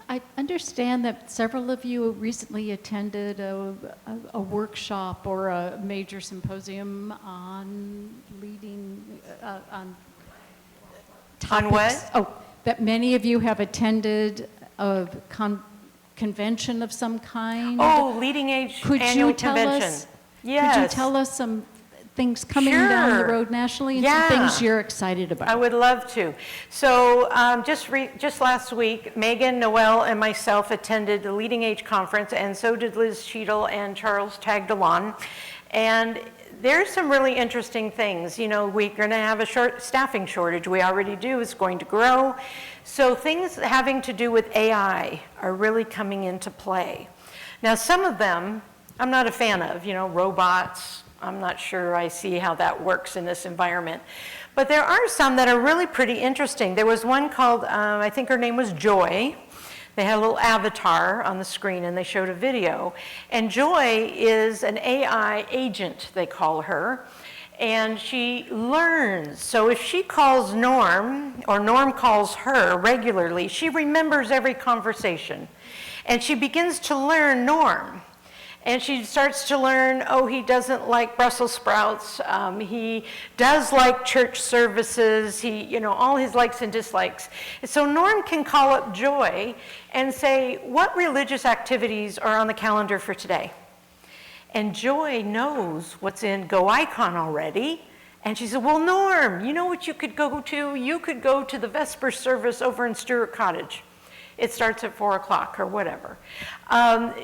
I understand that several of you recently attended a workshop or a major symposium on leading, on topics. On what? Oh, that many of you have attended a convention of some kind. Oh, Leading Age Annual Convention. Yes. Could you tell us some things coming down the Sure. road nationally and Yeah. some things you're excited about? I would love to. So just last week, Megan, Noel, and myself attended the Leading Age Conference, and so did Liz Cheadle and Charles Tagdalon. And there's some really interesting things. You know, we're going to have a staffing shortage. We already do. It's going to grow. So things having to do with AI are really coming into play. Now, some of them I'm not a fan of, you know, robots. I'm not sure I see how that works in this environment. But there are some that are really pretty interesting. There was one called, I think her name was Joy. They had a little avatar on the screen and they showed a video. And Joy is an AI agent, they call her. And she learns. So if she calls Norm, or Norm calls her regularly, she remembers every conversation. And she begins to learn Norm. And she starts to learn, oh, he doesn't like Brussels sprouts. He does like church services. He, you know, all his likes and dislikes. And so Norm can call up Joy and say, what religious activities are on the calendar for today? And Joy knows what's in Go Icon already. And she said, well, Norm, you know what you could go to? You could go to the Vesper service over in Stewart Cottage. It starts at 4 o'clock or whatever.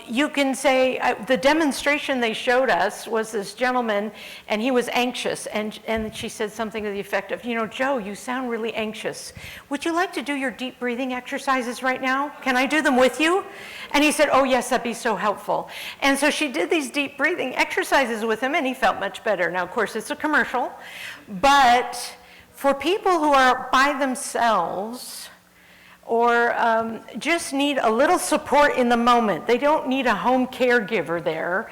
You can say, the demonstration they showed us was this gentleman, and he was anxious, and she said something to the effect of, you know, Joe, you sound really anxious. Would you like to do your deep breathing exercises right now? Can I do them with you? And he said, oh yes, that'd be so helpful. And so she did these deep breathing exercises with him, and he felt much better. Now, of course, it's a commercial, but for people who are by themselves, or just need a little support in the moment. They don't need a home caregiver there.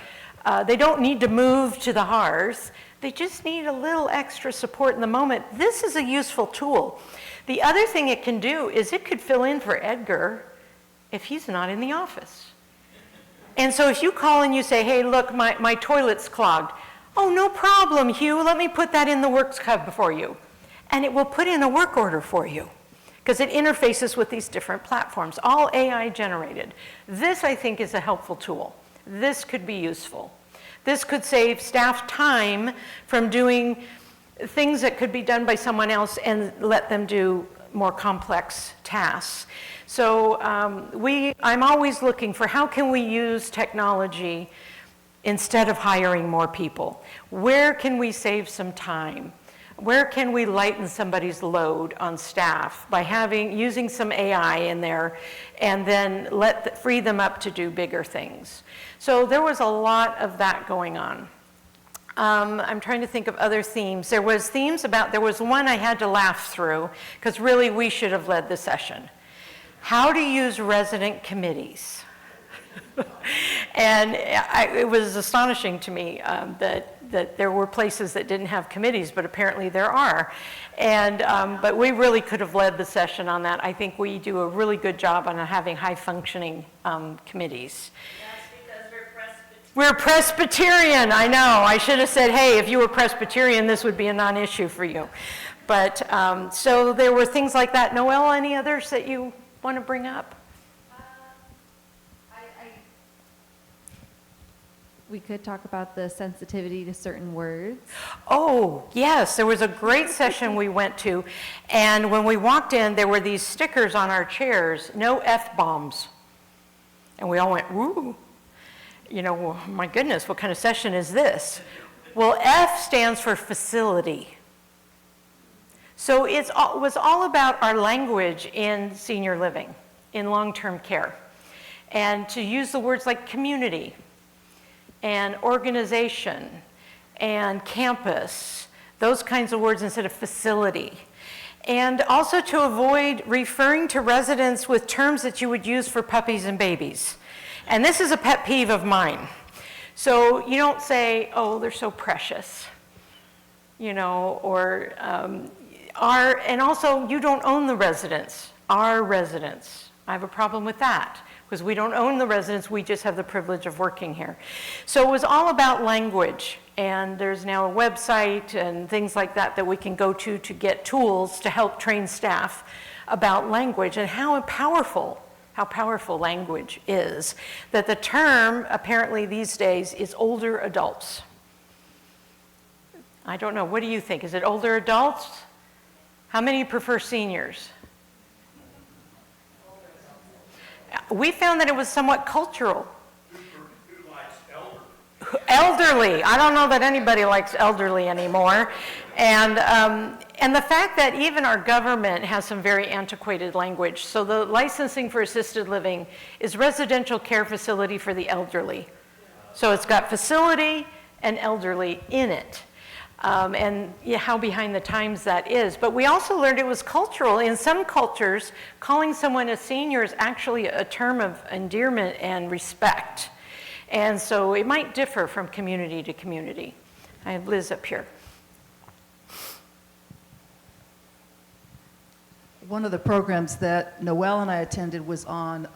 They don't need to move to the hearth. They just need a little extra support in the moment. This is a useful tool. The other thing it can do is it could fill in for Edgar if he's not in the office. And so if you call and you say, hey, look, my toilet's clogged. Oh, no problem, Hugh. Let me put that in the works hub for you. And it will put in a work order for you, because it interfaces with these different platforms, all AI generated. This, I think, is a helpful tool. This could be useful. This could save staff time from doing things that could be done by someone else and let them do more complex tasks. So I'm always looking for how can we use technology instead of hiring more people? Where can we save some time? Where can we lighten somebody's load on staff by using some AI in there and then free them up to do bigger things? So there was a lot of that going on. I'm trying to think of other themes. There was one I had to laugh through because really we should have led the session. How to use resident committees. And it was astonishing to me that there were places that didn't have committees, but apparently there are. And, but we really could have led the session on that. I think we do a really good job on having high-functioning committees. That's because we're We're Presbyterian, I know. I should have said, hey, if you were Presbyterian, this would be a non-issue for you. But, so there were things like that. Noelle, any others that you want to bring up? We could talk about the sensitivity to certain words. Oh, yes, there was a great session we went to, and when we walked in, there were these stickers on our chairs, no F-bombs. And we all went, woo. You know, well, my goodness, what kind of session is this? Well, F stands for facility. So it was all about our language in senior living, in long-term care. And to use the words like community, and organization, and campus, those kinds of words instead of facility. And also to avoid referring to residents with terms that you would use for puppies and babies. And this is a pet peeve of mine. So you don't say, oh, they're so precious, you know, or and also you don't own the residents, our residents. I have a problem with that, because we don't own the residents, we just have the privilege of working here. So it was all about language, and there's now a website and things like that that we can go to get tools to help train staff about language and how powerful language is. That the term, apparently these days, is older adults. I don't know, what do you think? Is it older adults? How many prefer seniors? We found that it was somewhat cultural. Who likes elderly? I don't know that anybody likes elderly anymore. And the fact that even our government has some very antiquated language. So the licensing for assisted living is residential care facility for the elderly. So it's got facility and elderly in it. And how behind the times that is. But we also learned it was cultural. In some cultures, calling someone a senior is actually a term of endearment and respect. And so it might differ from community to community. I have Liz up here. One of the programs that Noelle and I attended was on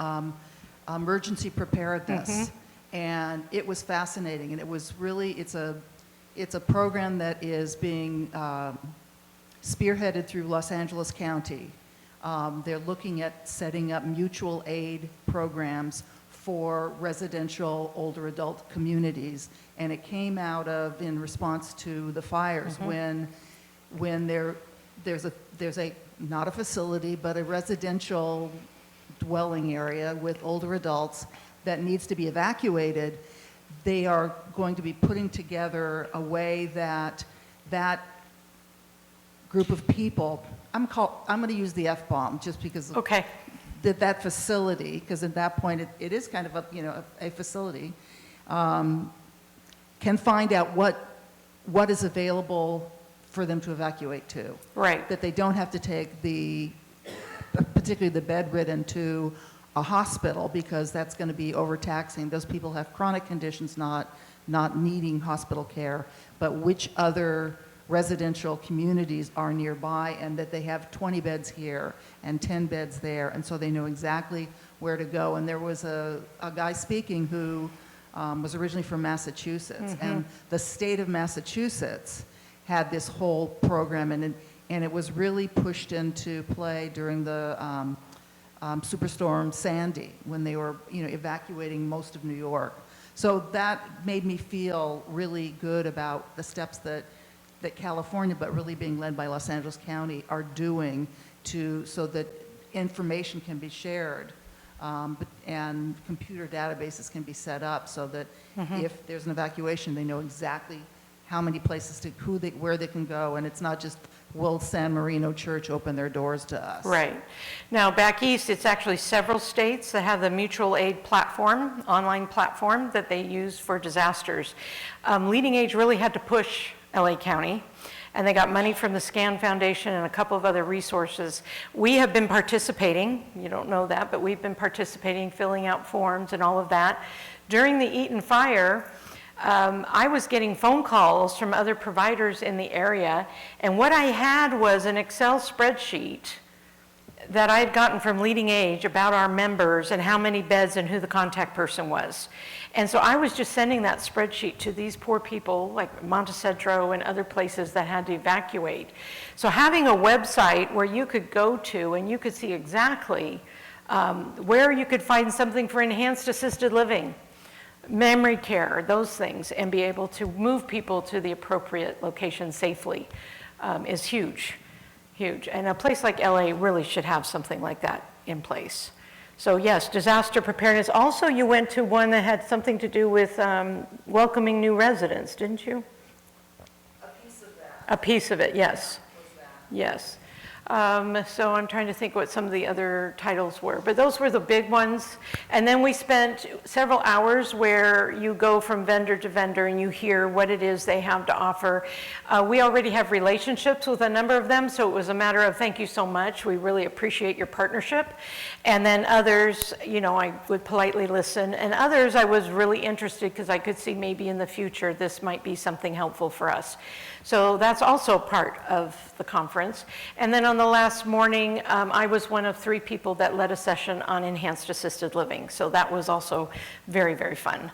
emergency preparedness. And it was fascinating. And it was really, it's a program that is being spearheaded through Los Angeles County. They're looking at setting up mutual aid programs for residential older adult communities. And it came out of, in response to the fires, when there's a, not a facility, but a residential dwelling area with older adults that needs to be evacuated. They are going to be putting together a way that that group of people, I'm going to use the F-bomb just because okay. that facility, because at that point it is kind of a facility, can find out what is available for them to evacuate to. Right. That they don't have to take particularly the bedridden to a hospital, because that's going to be overtaxing. Those people have chronic conditions, not needing hospital care, but which other residential communities are nearby, and that they have 20 beds here and 10 beds there, and so they know exactly where to go. And there was a guy speaking who was originally from Massachusetts, and the state of Massachusetts had this whole program, and it was really pushed into play during the Superstorm Sandy, when they were evacuating most of New York. So that made me feel really good about the steps that California, but really being led by Los Angeles County, are doing so that information can be shared, and computer databases can be set up so that if there's an evacuation, they know exactly how many places where they can go, and it's not just, will San Marino Church open their doors to us? Right. Now, back east, it's actually several states that have the mutual aid platform, online platform, that they use for disasters. Leading Age really had to push LA County, and they got money from the SCAN Foundation and a couple of other resources. We have been participating, you don't know that, but we've been participating, filling out forms and all of that. During the Eaton fire, I was getting phone calls from other providers in the area, and what I had was an Excel spreadsheet that I'd gotten from Leading Age about our members and how many beds and who the contact person was. And so I was just sending that spreadsheet to these poor people like Montecedro and other places that had to evacuate. So having a website where you could go to and you could see exactly where you could find something for enhanced assisted living, memory care, those things, and be able to move people to the appropriate location safely is huge. Huge. And a place like LA really should have something like that in place. So yes, disaster preparedness. Also, you went to one that had something to do with welcoming new residents, didn't you? A piece of that. A piece of it, yes. Was that. Yes. So I'm trying to think what some of the other titles were, but those were the big ones. And then we spent several hours where you go from vendor to vendor and you hear what it is they have to offer. We already have relationships with a number of them, so it was a matter of thank you so much. We really appreciate your partnership. And then others, you know, I would politely listen. And others I was really interested because I could see maybe in the future this might be something helpful for us. So that's also part of the conference. And then on the last morning, I was one of 3 people that led a session on enhanced assisted living. So that was also very, very fun.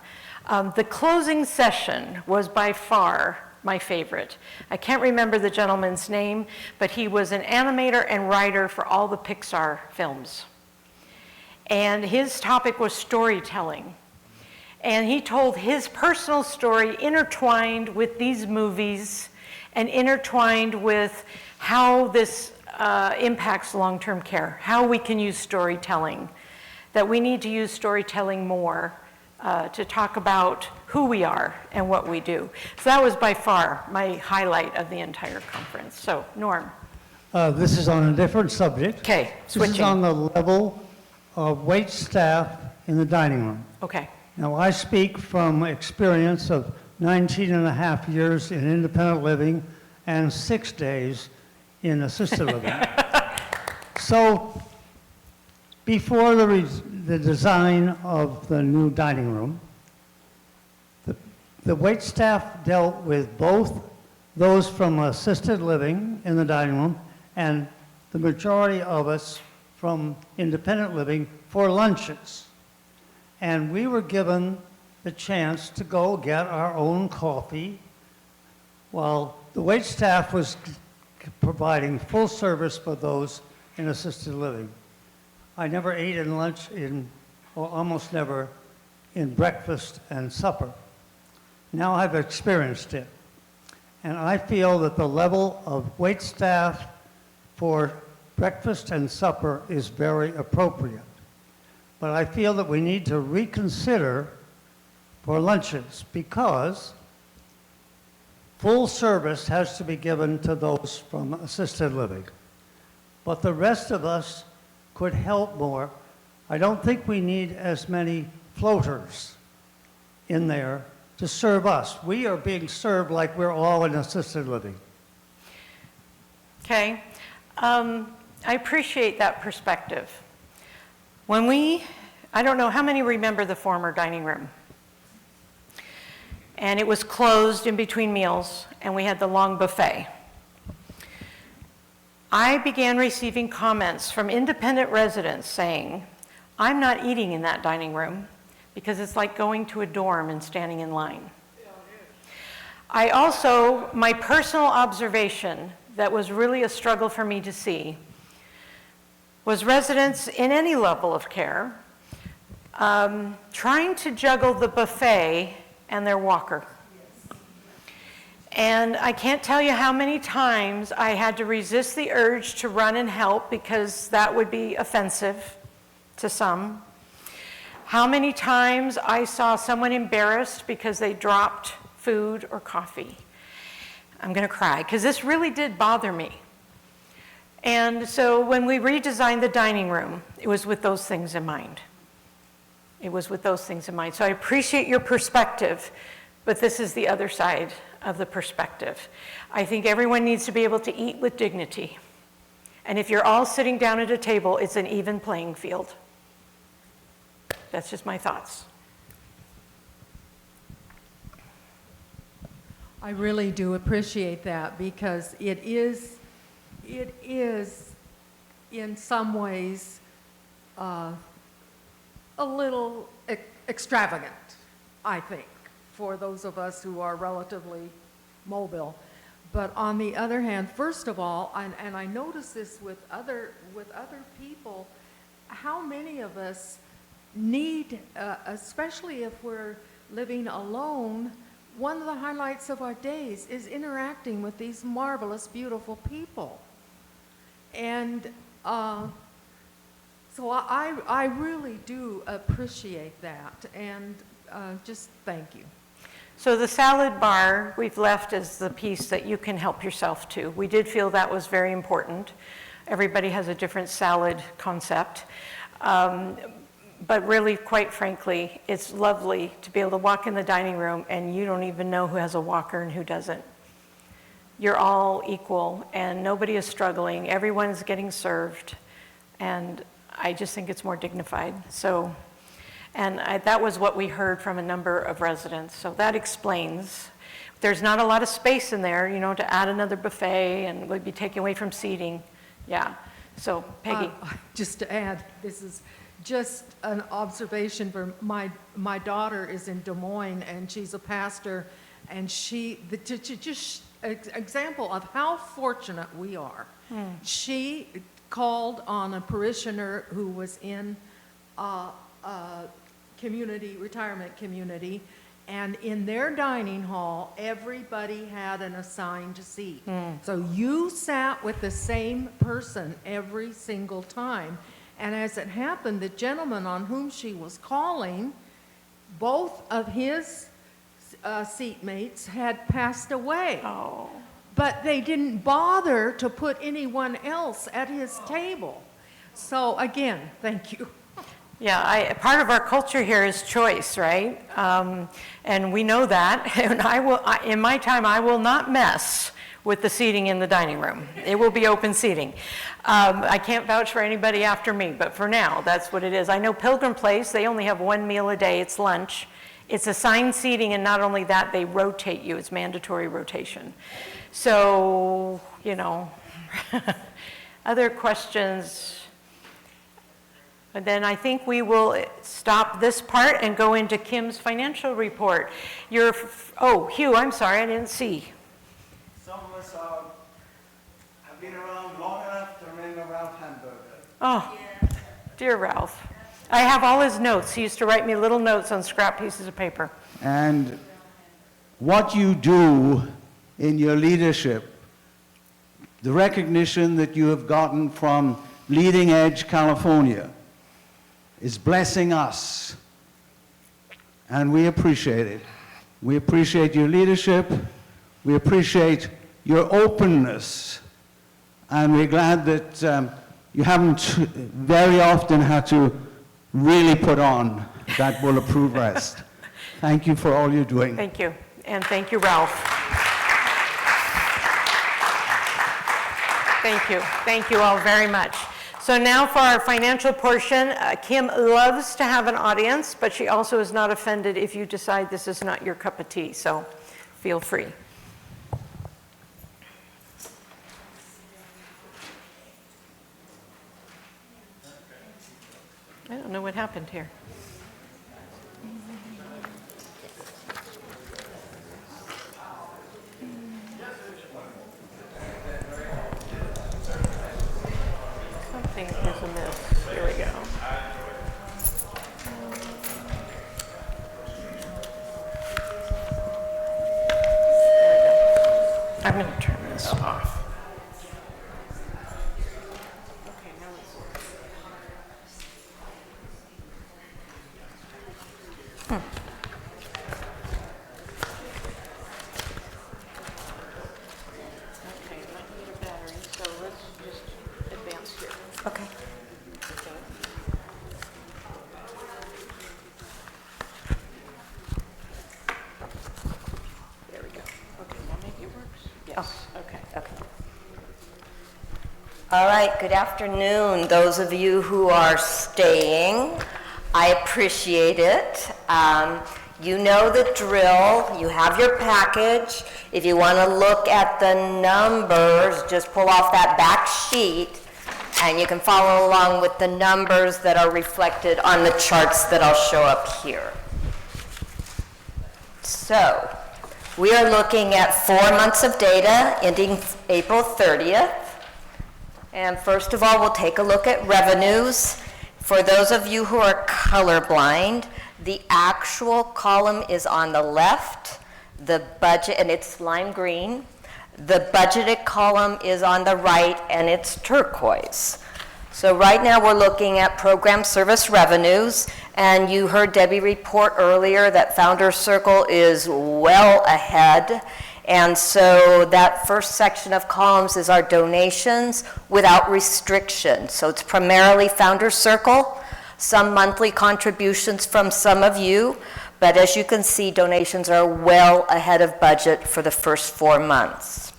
The closing session was by far my favorite. I can't remember the gentleman's name, but he was an animator and writer for all the Pixar films. And his topic was storytelling. And he told his personal story intertwined with these movies and intertwined with how this impacts long-term care, how we can use storytelling, that we need to use storytelling more to talk about who we are and what we do. So that was by far my highlight of the entire conference. So, Norm. This is on a different subject. Okay, switching. This is on the level of wait staff in the dining room. Okay. Now, I speak from experience of 19 and a half years in independent living and 6 days in assisted living. So, before the design of the new dining room, the wait staff dealt with both those from assisted living in the dining room and the majority of us from independent living for lunches. And we were given the chance to go get our own coffee while the wait staff was providing full service for those in assisted living. I never ate in lunch or almost never in breakfast and supper. Now I've experienced it. And I feel that the level of wait staff for breakfast and supper is very appropriate. But I feel that we need to reconsider for lunches because full service has to be given to those from assisted living. But the rest of us could help more. I don't think we need as many floaters in there to serve us. We are being served like we're all in assisted living. Okay. I appreciate that perspective. I don't know how many remember the former dining room. And it was closed in between meals, and we had the long buffet. I began receiving comments from independent residents saying, I'm not eating in that dining room because it's like going to a dorm and standing in line. My personal observation that was really a struggle for me to see was residents in any level of care trying to juggle the buffet and their walker. And I can't tell you how many times I had to resist the urge to run and help because that would be offensive to some. How many times I saw someone embarrassed because they dropped food or coffee. I'm going to cry because this really did bother me. And so when we redesigned the dining room, it was with those things in mind. It was with those things in mind. So I appreciate your perspective, but this is the other side of the perspective. I think everyone needs to be able to eat with dignity. And if you're all sitting down at a table, it's an even playing field. That's just my thoughts. I really do appreciate that because it is in some ways, a little extravagant, I think, for those of us who are relatively mobile. But on the other hand, first of all, and I notice this with other people, how many of us need, especially if we're living alone, one of the highlights of our days is interacting with these marvelous, beautiful people. And so I really do appreciate that, and just thank you. So the salad bar we've left as the piece that you can help yourself to. We did feel that was very important. Everybody has a different salad concept. But really, quite frankly, it's lovely to be able to walk in the dining room and you don't even know who has a walker and who doesn't. You're all equal and nobody is struggling. Everyone's getting served. And I just think it's more dignified. So, that was what we heard from a number of residents. So that explains. There's not a lot of space in there, to add another buffet and would be taken away from seating. Yeah. So, Peggy. Just to add, this is just an observation for my daughter is in Des Moines and she's a pastor, and just example of how fortunate we are. She called on a parishioner who was in a retirement community, and in their dining hall, everybody had an assigned seat. So you sat with the same person every single time. And as it happened, the gentleman on whom she was calling, both of his seatmates had passed away. Oh. But they didn't bother to put anyone else at his table. So again, thank you. Yeah, part of our culture here is choice, right? And we know that. And in my time, I will not mess with the seating in the dining room. It will be open seating. I can't vouch for anybody after me, but for now, that's what it is. I know Pilgrim Place, they only have one meal a day, it's lunch. It's assigned seating, and not only that, they rotate you. It's mandatory rotation. So, other questions? And then I think we will stop this part and go into Kim's financial report. Hugh, I'm sorry, I didn't see. Some of us have been around long enough to remember Ralph Hamburger. Oh, dear Ralph. I have all his notes. He used to write me little notes on scrap pieces of paper. And what you do in your leadership, the recognition that you have gotten from Leading Edge California, is blessing us. And we appreciate it. We appreciate your leadership. We appreciate your openness. And we're glad that you haven't very often had to really put on that bulletproof vest. Thank you for all you're doing. Thank you. And thank you, Ralph. Thank you. Thank you all very much. So now for our financial portion, Kim loves to have an audience, but she also is not offended if you decide this is not your cup of tea, so feel free. I don't know what happened here. Something is amiss. Here we go. I'm going to turn this off. Okay. There we go. Okay, now maybe it works. Yes. Okay. Okay. All right, good afternoon, those of you who are staying. I appreciate it. You know the drill. You have your package. If you want to look at the numbers, just pull off that back sheet. And you can follow along with the numbers that are reflected on the charts that I'll show up here. So, we are looking at 4 months of data ending April 30th. And first of all, we'll take a look at revenues. For those of you who are colorblind, the actual column is on the left, the budget, and it's lime green. The budgeted column is on the right, and it's turquoise. So right now we're looking at program service revenues, and you heard Debbie report earlier that Founders Circle is well ahead. And so that first section of columns is our donations without restriction. So it's primarily Founders Circle, some monthly contributions from some of you, but as you can see, donations are well ahead of budget for the first 4 months.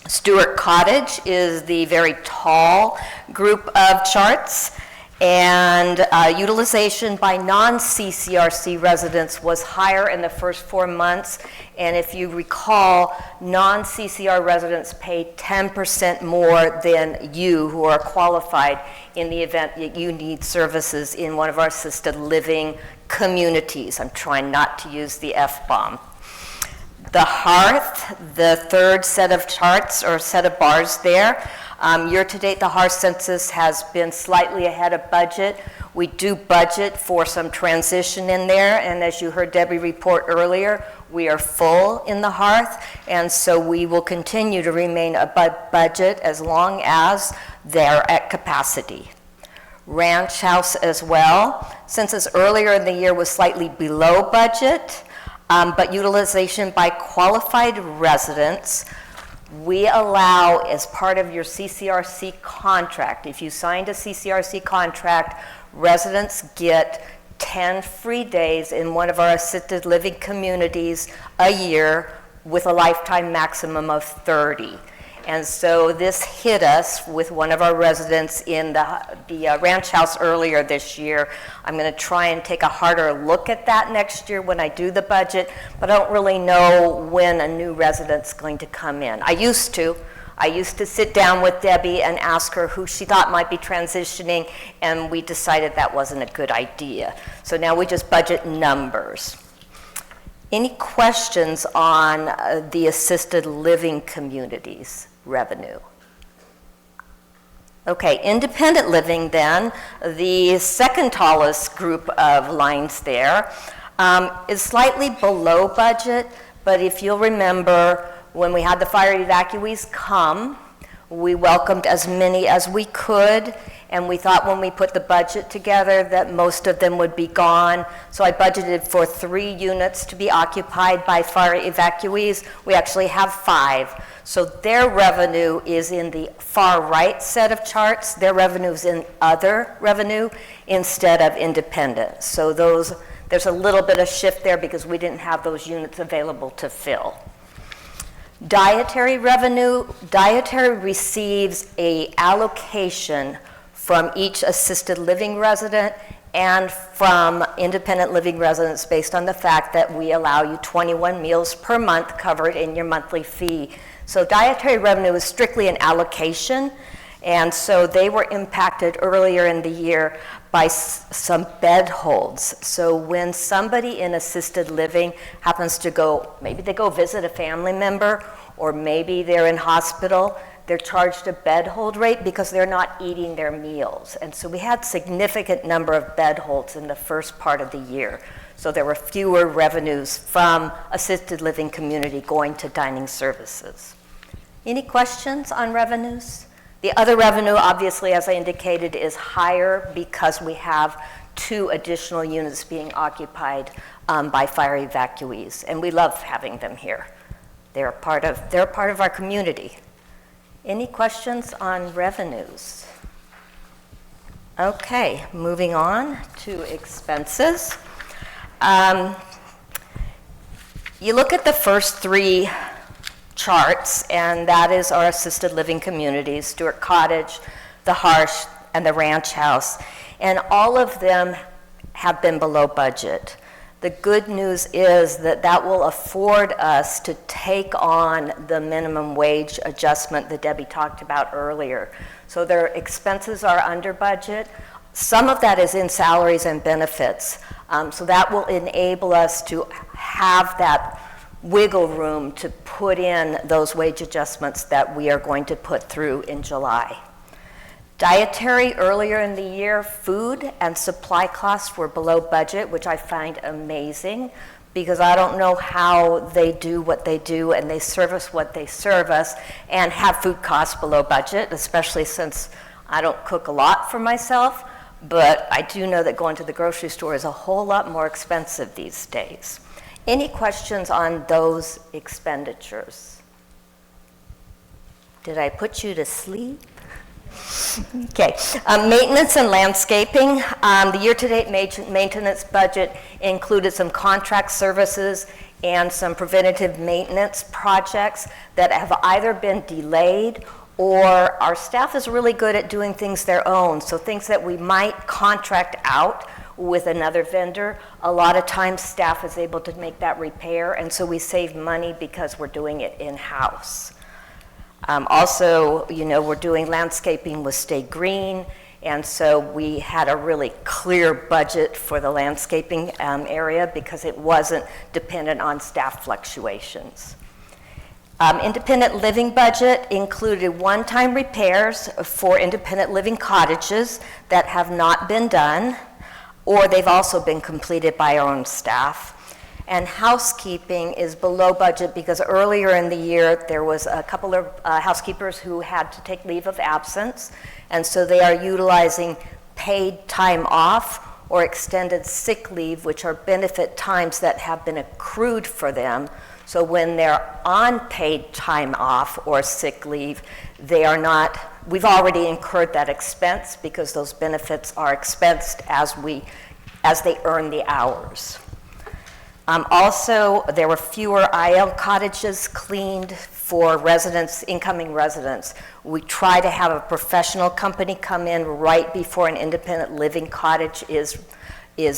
Stewart Cottage is the very tall group of charts, and utilization by non-CCRC residents was higher in the first 4 months. And if you recall, non-CCR residents pay 10% more than you who are qualified in the event that you need services in one of our assisted living communities. I'm trying not to use the F-bomb. The Hearth, the third set of charts or set of bars there, year-to-date, the Hearth census has been slightly ahead of budget. We do budget for some transition in there, and as you heard Debbie report earlier, we are full in the Hearth, and so we will continue to remain above budget as long as they're at capacity. Ranch House as well. Census earlier in the year was slightly below budget, but utilization by qualified residents, we allow as part of your CCRC contract, if you signed a CCRC contract, residents get 10 free days in one of our assisted living communities a year with a lifetime maximum of 30. And so this hit us with one of our residents in the Ranch House earlier this year. I'm going to try and take a harder look at that next year when I do the budget, but I don't really know when a new resident's going to come in. I used to sit down with Debbie and ask her who she thought might be transitioning, and we decided that wasn't a good idea. So now we just budget numbers. Any questions on the assisted living communities revenue? Okay, independent living then, the second tallest group of lines there, is slightly below budget, but if you'll remember, when we had the fire evacuees come, we welcomed as many as we could, and we thought when we put the budget together that most of them would be gone. So I budgeted for 3 units to be occupied by fire evacuees. We actually have 5. So their revenue is in the far right set of charts. Their revenue is in other revenue instead of independent. So there's a little bit of shift there because we didn't have those units available to fill. Dietary revenue, dietary receives a allocation from each assisted living resident and from independent living residents based on the fact that we allow you 21 meals per month covered in your monthly fee. So dietary revenue is strictly an allocation, and so they were impacted earlier in the year by some bed holds. So when somebody in assisted living happens to go, maybe they go visit a family member, or maybe they're in hospital, they're charged a bed hold rate because they're not eating their meals. And so we had significant number of bed holds in the first part of the year. So there were fewer revenues from assisted living community going to dining services. Any questions on revenues? The other revenue, obviously, as I indicated, is higher because we have 2 additional units being occupied by fire evacuees, and we love having them here. They're a part of our community. Any questions on revenues? Okay, moving on to expenses. You look at the first 3 charts, and that is our assisted living communities, Stewart Cottage, the Harsh, and the Ranch House. And all of them have been below budget. The good news is that that will afford us to take on the minimum wage adjustment that Debbie talked about earlier. So their expenses are under budget. Some of that is in salaries and benefits. So that will enable us to have that wiggle room to put in those wage adjustments that we are going to put through in July. Dietary, earlier in the year, food and supply costs were below budget, which I find amazing because I don't know how they do what they do and they service what they serve us and have food costs below budget, especially since I don't cook a lot for myself, but I do know that going to the grocery store is a whole lot more expensive these days. Any questions on those expenditures? Did I put you to sleep? Okay, maintenance and landscaping. The year-to-date maintenance budget included some contract services and some preventative maintenance projects that have either been delayed or our staff is really good at doing things their own. So things that we might contract out with another vendor, a lot of times staff is able to make that repair, and so we save money because we're doing it in-house. Also, you know, we're doing landscaping with Stay Green, and so we had a really clear budget for the landscaping area because it wasn't dependent on staff fluctuations. Independent living budget included one-time repairs for independent living cottages that have not been done, or they've also been completed by our own staff. And housekeeping is below budget because earlier in the year there was a couple of housekeepers who had to take leave of absence, and so they are utilizing paid time off or extended sick leave, which are benefit times that have been accrued for them. So when they're on paid time off or sick leave, they are not, we've already incurred that expense because those benefits are expensed as they earn the hours. Also, there were fewer IL cottages cleaned for residents, incoming residents. We try to have a professional company come in right before an independent living cottage is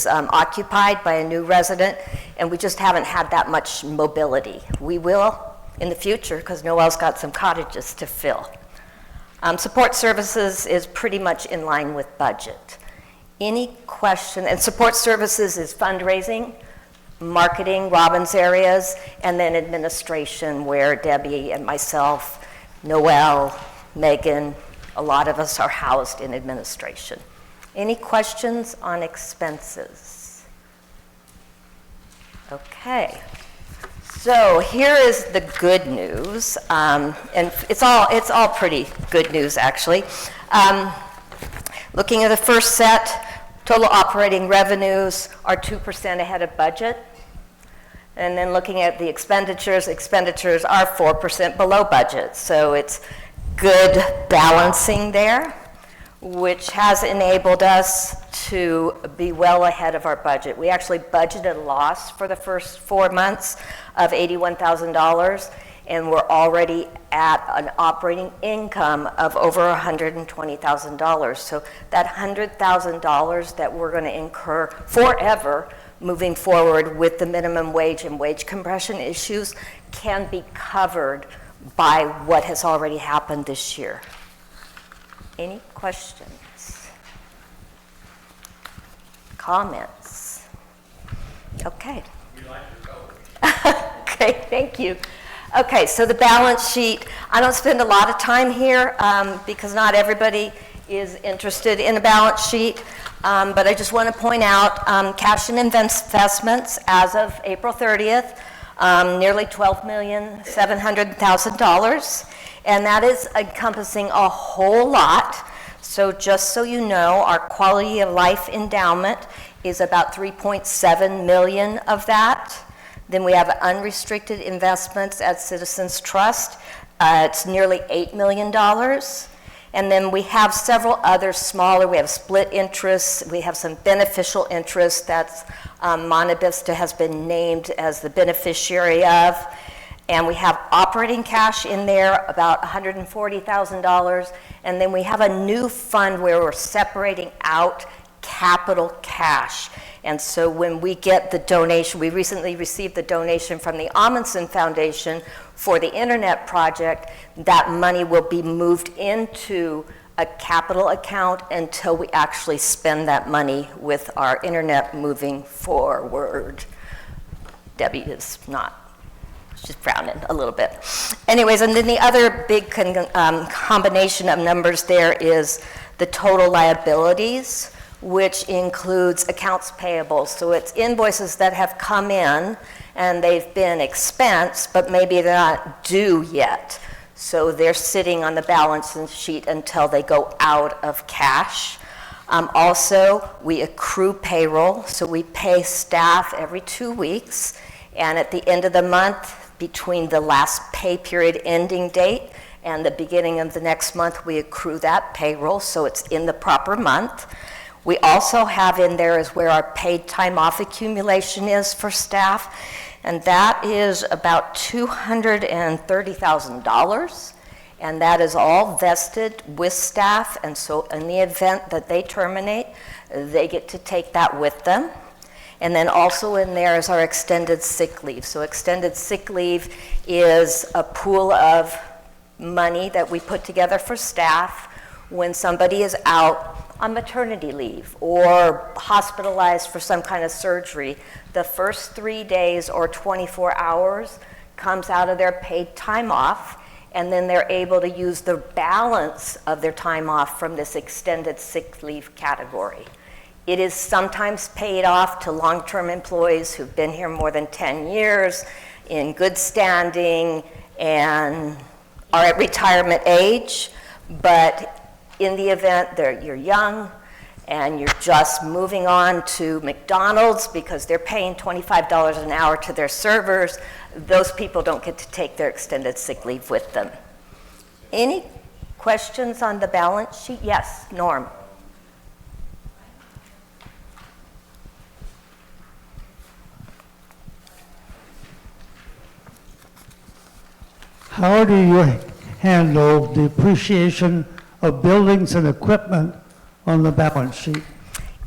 occupied by a new resident, and we just haven't had that much mobility. We will in the future because Noel's got some cottages to fill. Support services is pretty much in line with budget. Any question, and support services is fundraising, marketing, Robin's areas, and then administration where Debbie and myself, Noel, Megan, a lot of us are housed in administration. Any questions on expenses? Okay, so here is the good news, and it's all pretty good news actually. Looking at the first set, total operating revenues are 2% ahead of budget. And then looking at the expenditures are 4% below budget. So it's good balancing there, which has enabled us to be well ahead of our budget. We actually budgeted a loss for the first 4 months of $81,000, and we're already at an operating income of over $120,000. So that $100,000 that we're going to incur forever moving forward with the minimum wage and wage compression issues can be covered by what has already happened this year. Any questions? Comments? Okay. Okay, thank you. Okay, so the balance sheet, I don't spend a lot of time here because not everybody is interested in a balance sheet. But I just want to point out cash and investments as of April 30th, nearly $12,700,000, and that is encompassing a whole lot. So just so you know, our quality of life endowment is about $3.7 million of that. Then we have unrestricted investments at Citizens Trust. It's nearly $8 million. And then we have several other smaller, we have split interests, we have some beneficial interests that's Monte Vista has been named as the beneficiary of. And we have operating cash in there, about $140,000. And then we have a new fund where we're separating out capital cash. And so when we get the donation, we recently received the donation from the Amundsen Foundation for the internet project, that money will be moved into a capital account until we actually spend that money with our internet moving forward. Debbie is not, she's frowning a little bit. Anyways, and then the other big combination of numbers there is the total liabilities, which includes accounts payable. So it's invoices that have come in and they've been expensed, but maybe they're not due yet. So they're sitting on the balance sheet until they go out of cash. Also, we accrue payroll, so we pay staff every 2 weeks, and at the end of the month, between the last pay period ending date and the beginning of the next month, we accrue that payroll, so it's in the proper month. We also have in there is where our paid time off accumulation is for staff, and that is about $230,000, and that is all vested with staff, and so in the event that they terminate, they get to take that with them. And then also in there is our extended sick leave. So extended sick leave is a pool of money that we put together for staff when somebody is out on maternity leave or hospitalized for some kind of surgery. The first 3 days or 24 hours comes out of their paid time off, and then they're able to use the balance of their time off from this extended sick leave category. It is sometimes paid off to long-term employees who've been here more than 10 years, in good standing, and are at retirement age, but in the event that you're young and you're just moving on to McDonald's because they're paying $25 an hour to their servers, those people don't get to take their extended sick leave with them. Any questions on the balance sheet? Yes, Norm. How do you handle depreciation of buildings and equipment on the balance sheet?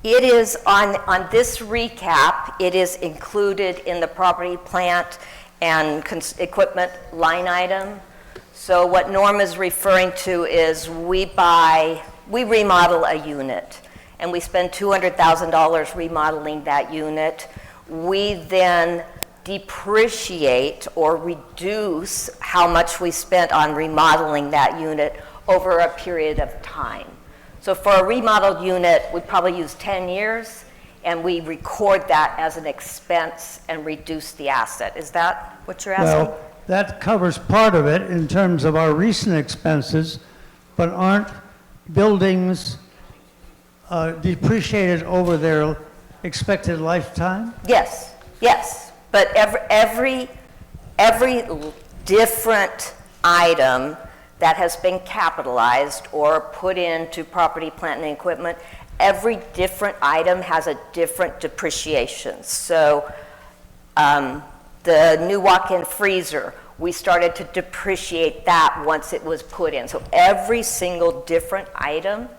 It is on this recap, it is included in the property, plant, and equipment line item. So what Norm is referring to is we remodel a unit, and we spend $200,000 remodeling that unit. We then depreciate or reduce how much we spent on remodeling that unit over a period of time. So for a remodeled unit, we probably use 10 years, and we record that as an expense and reduce the asset. Is that what you're asking? Well, that covers part of it in terms of our recent expenses, but aren't buildings depreciated over their expected lifetime? Yes, yes. But every different item that has been capitalized or put into property, plant, and equipment, every different item has a different depreciation. So the new walk-in freezer, we started to depreciate that once it was put in. So every single different item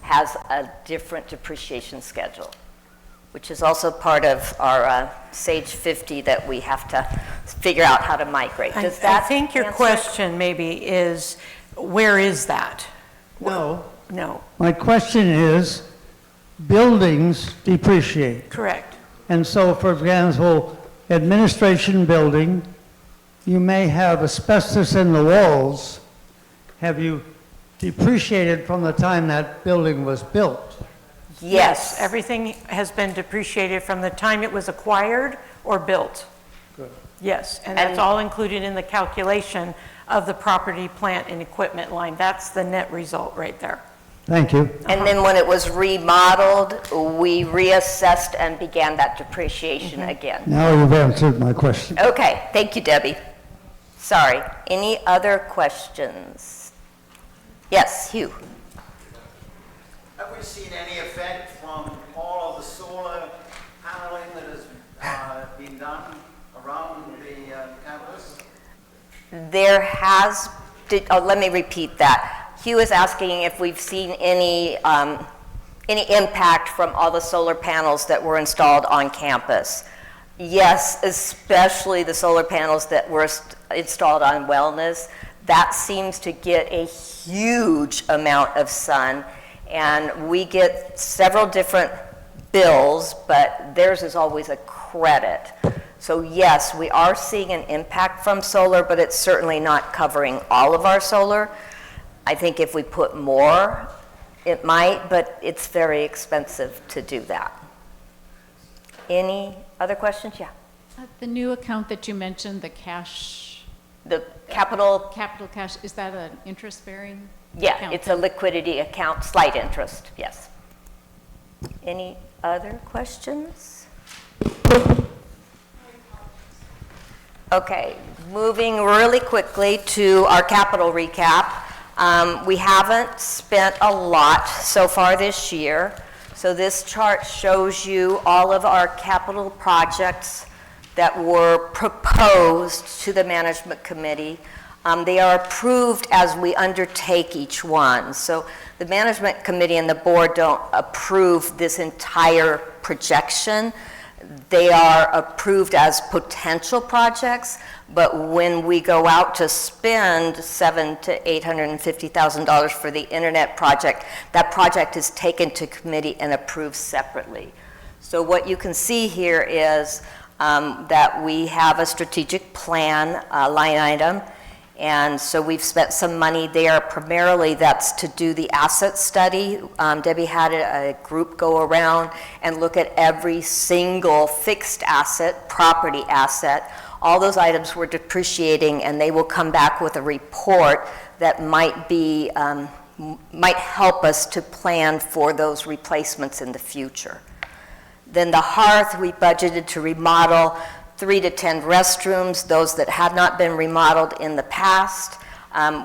has a different depreciation schedule, which is also part of our Sage 50 that we have to figure out how to migrate. Does that I think your answer? question maybe is, where is that? No. No, My question is, buildings depreciate. correct. And so, for example, administration building, you may have asbestos in the walls. Have you depreciated from the time that building was built? Yes. Everything has been depreciated from the time it was acquired or built. Good. Yes, and that's all included in the calculation of the property, plant, and equipment line. That's the net result right there. Thank you. And then when it was remodeled, we reassessed and began that depreciation again. Now you've answered my question. Okay, thank you, Debbie. Sorry, any other questions? Yes, Hugh. Have we seen any effect from all of the solar paneling that has been done around the campus? There has, let me repeat that. Hugh is asking if we've seen any any impact from all the solar panels that were installed on campus. Yes, especially the solar panels that were installed on Wellness. That seems to get a huge amount of sun, and we get several different bills, but theirs is always a credit. So yes, we are seeing an impact from solar, but it's certainly not covering all of our solar. I think if we put more, it might, but it's very expensive to do that. Any other questions? Yeah. The new account that you mentioned, the cash. The capital. Capital cash, is that an interest-bearing? Yeah, account it's a liquidity account, slight interest, yes. Any other questions? Okay, moving really quickly to our capital recap. We haven't spent a lot so far this year. So this chart shows you all of our capital projects that were proposed to the management committee. They are approved as we undertake each one. So the management committee and the board don't approve this entire projection. They are approved as potential projects, but when we go out to spend $700,000 to $850,000 for the internet project, that project is taken to committee and approved separately. So what you can see here is that we have a strategic plan line item, and so we've spent some money there. Primarily that's to do the asset study. Debbie had a group go around and look at every single fixed asset, property asset. All those items were depreciating, and they will come back with a report that might be, might help us to plan for those replacements in the future. Then the hearth, we budgeted to remodel 3 to 10 restrooms, those that had not been remodeled in the past.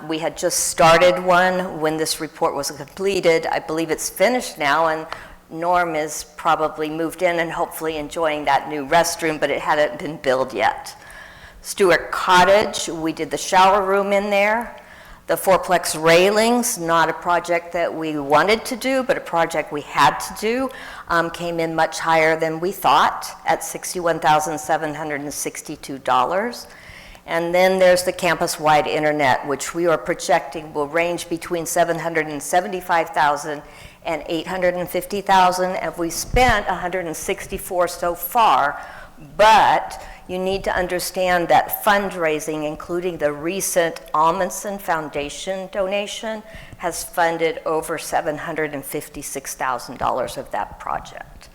We had just started one when this report was completed. I believe it's finished now, and Norm is probably moved in and hopefully enjoying that new restroom, but it hadn't been built yet. Stewart Cottage, we did the shower room in there. The fourplex railings, not a project that we wanted to do, but a project we had to do, came in much higher than we thought at $61,762. And then there's the campus-wide internet, which we are projecting will range between $775,000 and $850,000, and we spent $164 so far, but you need to understand that fundraising, including the recent Amundsen Foundation donation, has funded over $756,000 of that project.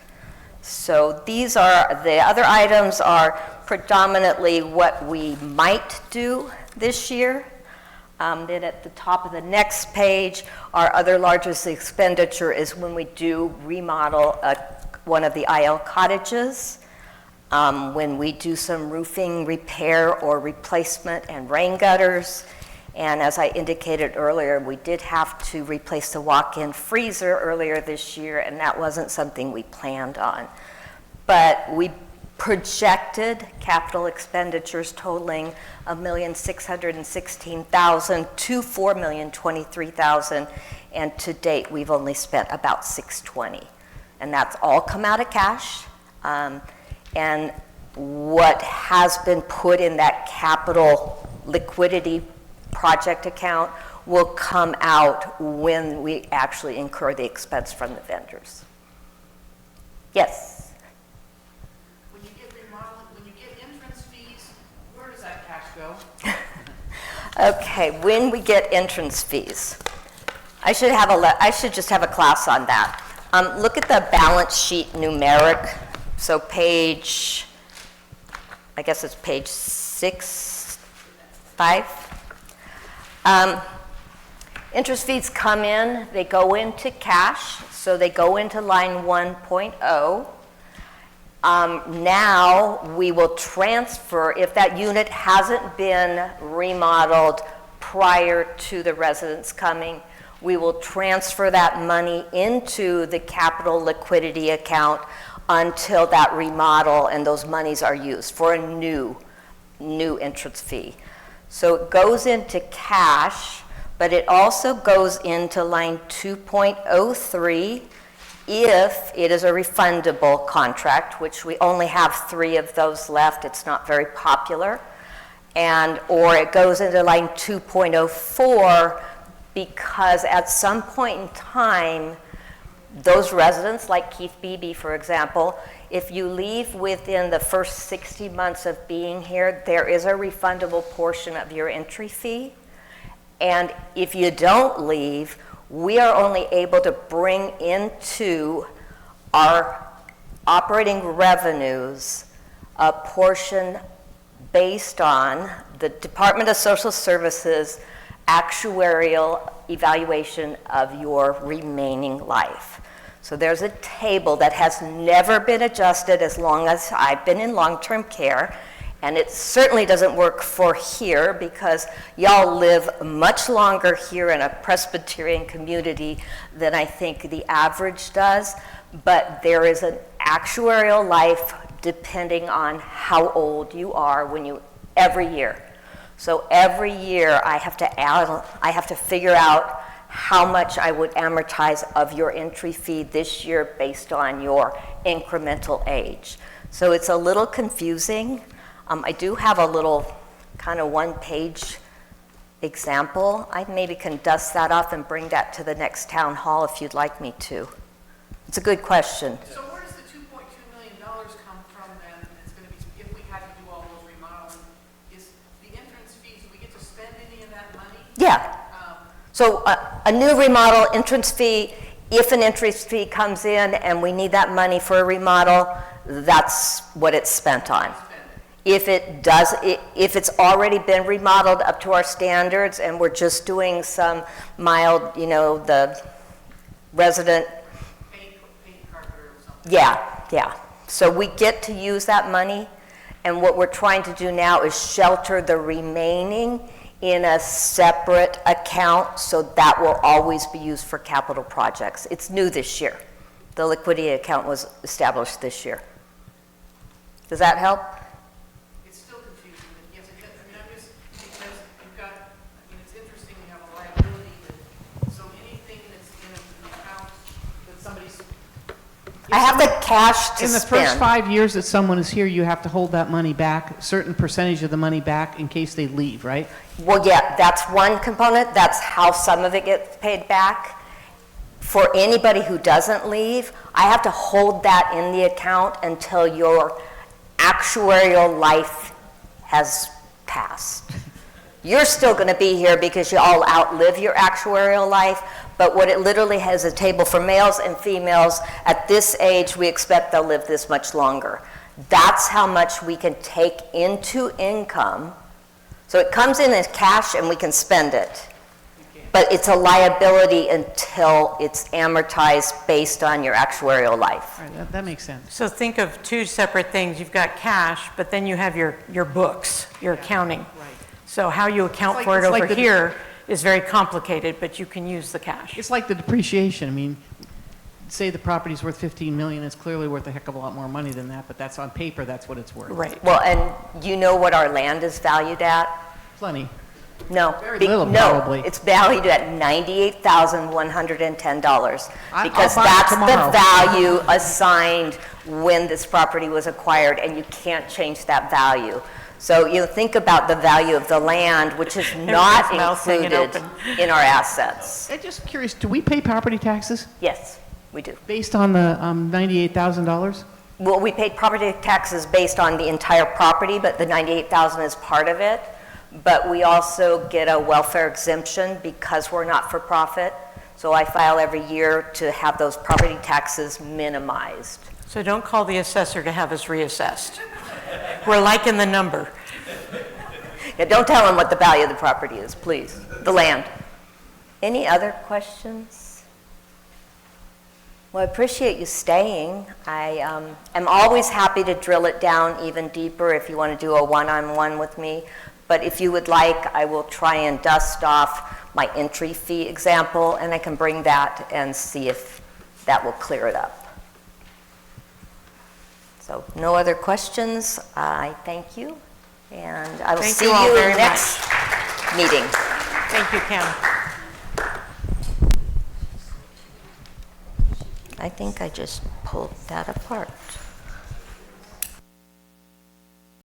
So these are, the other items are predominantly what we might do this year. Then at the top of the next page, our other largest expenditure is when we do remodel one of the IL cottages. When we do some roofing repair or replacement and rain gutters. And as I indicated earlier, we did have to replace the walk-in freezer earlier this year, and that wasn't something we planned on. But we projected capital expenditures totaling $1,616,000 to $4,023,000, and to date we've only spent about $620,000. And that's all come out of cash. And what has been put in that capital liquidity project account will come out when we actually incur the expense from the vendors. Yes? When you get entrance fees, where does that cash go? Okay, when we get entrance fees, I should just have a class on that. Look at the balance sheet numeric. So page, I guess it's page 6, 5. Interest fees come in, they go into cash, so they go into line 1.0. Now we will transfer, if that unit hasn't been remodeled prior to the residents coming, we will transfer that money into the capital liquidity account until that remodel and those monies are used for a new entrance fee. So it goes into cash, but it also goes into line 2.03 if it is a refundable contract, which we only have 3 of those left, it's not very popular, or it goes into line 2.04, because at some point in time, those residents, like Keith Beebe, for example, if you leave within the first 60 months of being here, there is a refundable portion of your entry fee. And if you don't leave, we are only able to bring into our operating revenues a portion based on the Department of Social Services actuarial evaluation of your remaining life. So there's a table that has never been adjusted as long as I've been in long-term care, and it certainly doesn't work for here because y'all live much longer here in a Presbyterian community than I think the average does, but there is an actuarial life depending on how old you are every year. So every year I have to figure out how much I would amortize of your entry fee this year based on your incremental age. So it's a little confusing. I do have a little kind of one-page example. I maybe can dust that off and bring that to the next town hall if you'd like me to. It's a good question. So where does the $2.2 million come from then? It's going to be, if we had to do all those remodeling, is the entrance fees, do we get to spend any of that money? Yeah. So a new remodel entrance fee, if an entrance fee comes in and we need that money for a remodel, that's what it's spent on. If it's already been remodeled up to our standards and we're just doing some mild, the resident. Paint carpet or something. Yeah. So we get to use that money, and what we're trying to do now is shelter the remaining in a separate account, so that will always be used for capital projects. It's new this year. The liquidity account was established this year. Does that help? It's still confusing, but yes, it does. I mean, because you've got, it's interesting, you have a liability, so anything that's in an account that somebody's. I have the cash to In the spend. first 5 years that someone is here, you have to hold that money back, a certain percentage of the money back in case they leave, right? Well, yeah, that's one component. That's how some of it gets paid back. For anybody who doesn't leave, I have to hold that in the account until your actuarial life has passed. You're still going to be here because you all outlive your actuarial life, but what it literally has a table for males and females. At this age, we expect they'll live this much longer. That's how much we can take into income. So it comes in as cash and we can spend it. But it's a liability until it's amortized based on your actuarial life. All right, that makes sense. So think of 2 separate things. You've got cash, but then you have your books, your accounting. Right. So how you account It's for it like over the- here is very complicated, but you can use the cash. It's like the depreciation. I mean, say the property's worth 15 million, it's clearly worth a heck of a lot more money than that, but that's on paper, that's what it's worth. Right. Well, and you know what our land is valued at? Plenty. No. Very little, no, probably. it's valued at $98,110 because I'll buy it that's tomorrow. the value assigned when this property was acquired, and you can't change that value. So you think about the value of the land, which is not Everybody's mouth's hanging included open. in our assets. I'm just curious, do we pay property taxes Yes, we do. based on the $98,000? Well, we paid property taxes based on the entire property, but the $98,000 is part of it. But we also get a welfare exemption because we're not for profit. So I file every year to have those property taxes minimized. So don't call the assessor to have us reassessed. We're liking the number. Yeah, don't tell them what the value of the property is, please, the land. Any other questions? Well, I appreciate you staying. I am always happy to drill it down even deeper if you want to do a one-on-one with me. But if you would like, I will try and dust off my entry fee example, and I can bring that and see if that will clear it up. So no other questions. I thank you, and I will Thank see you all you very next meeting. Thank you, Kim. I think I just pulled that apart.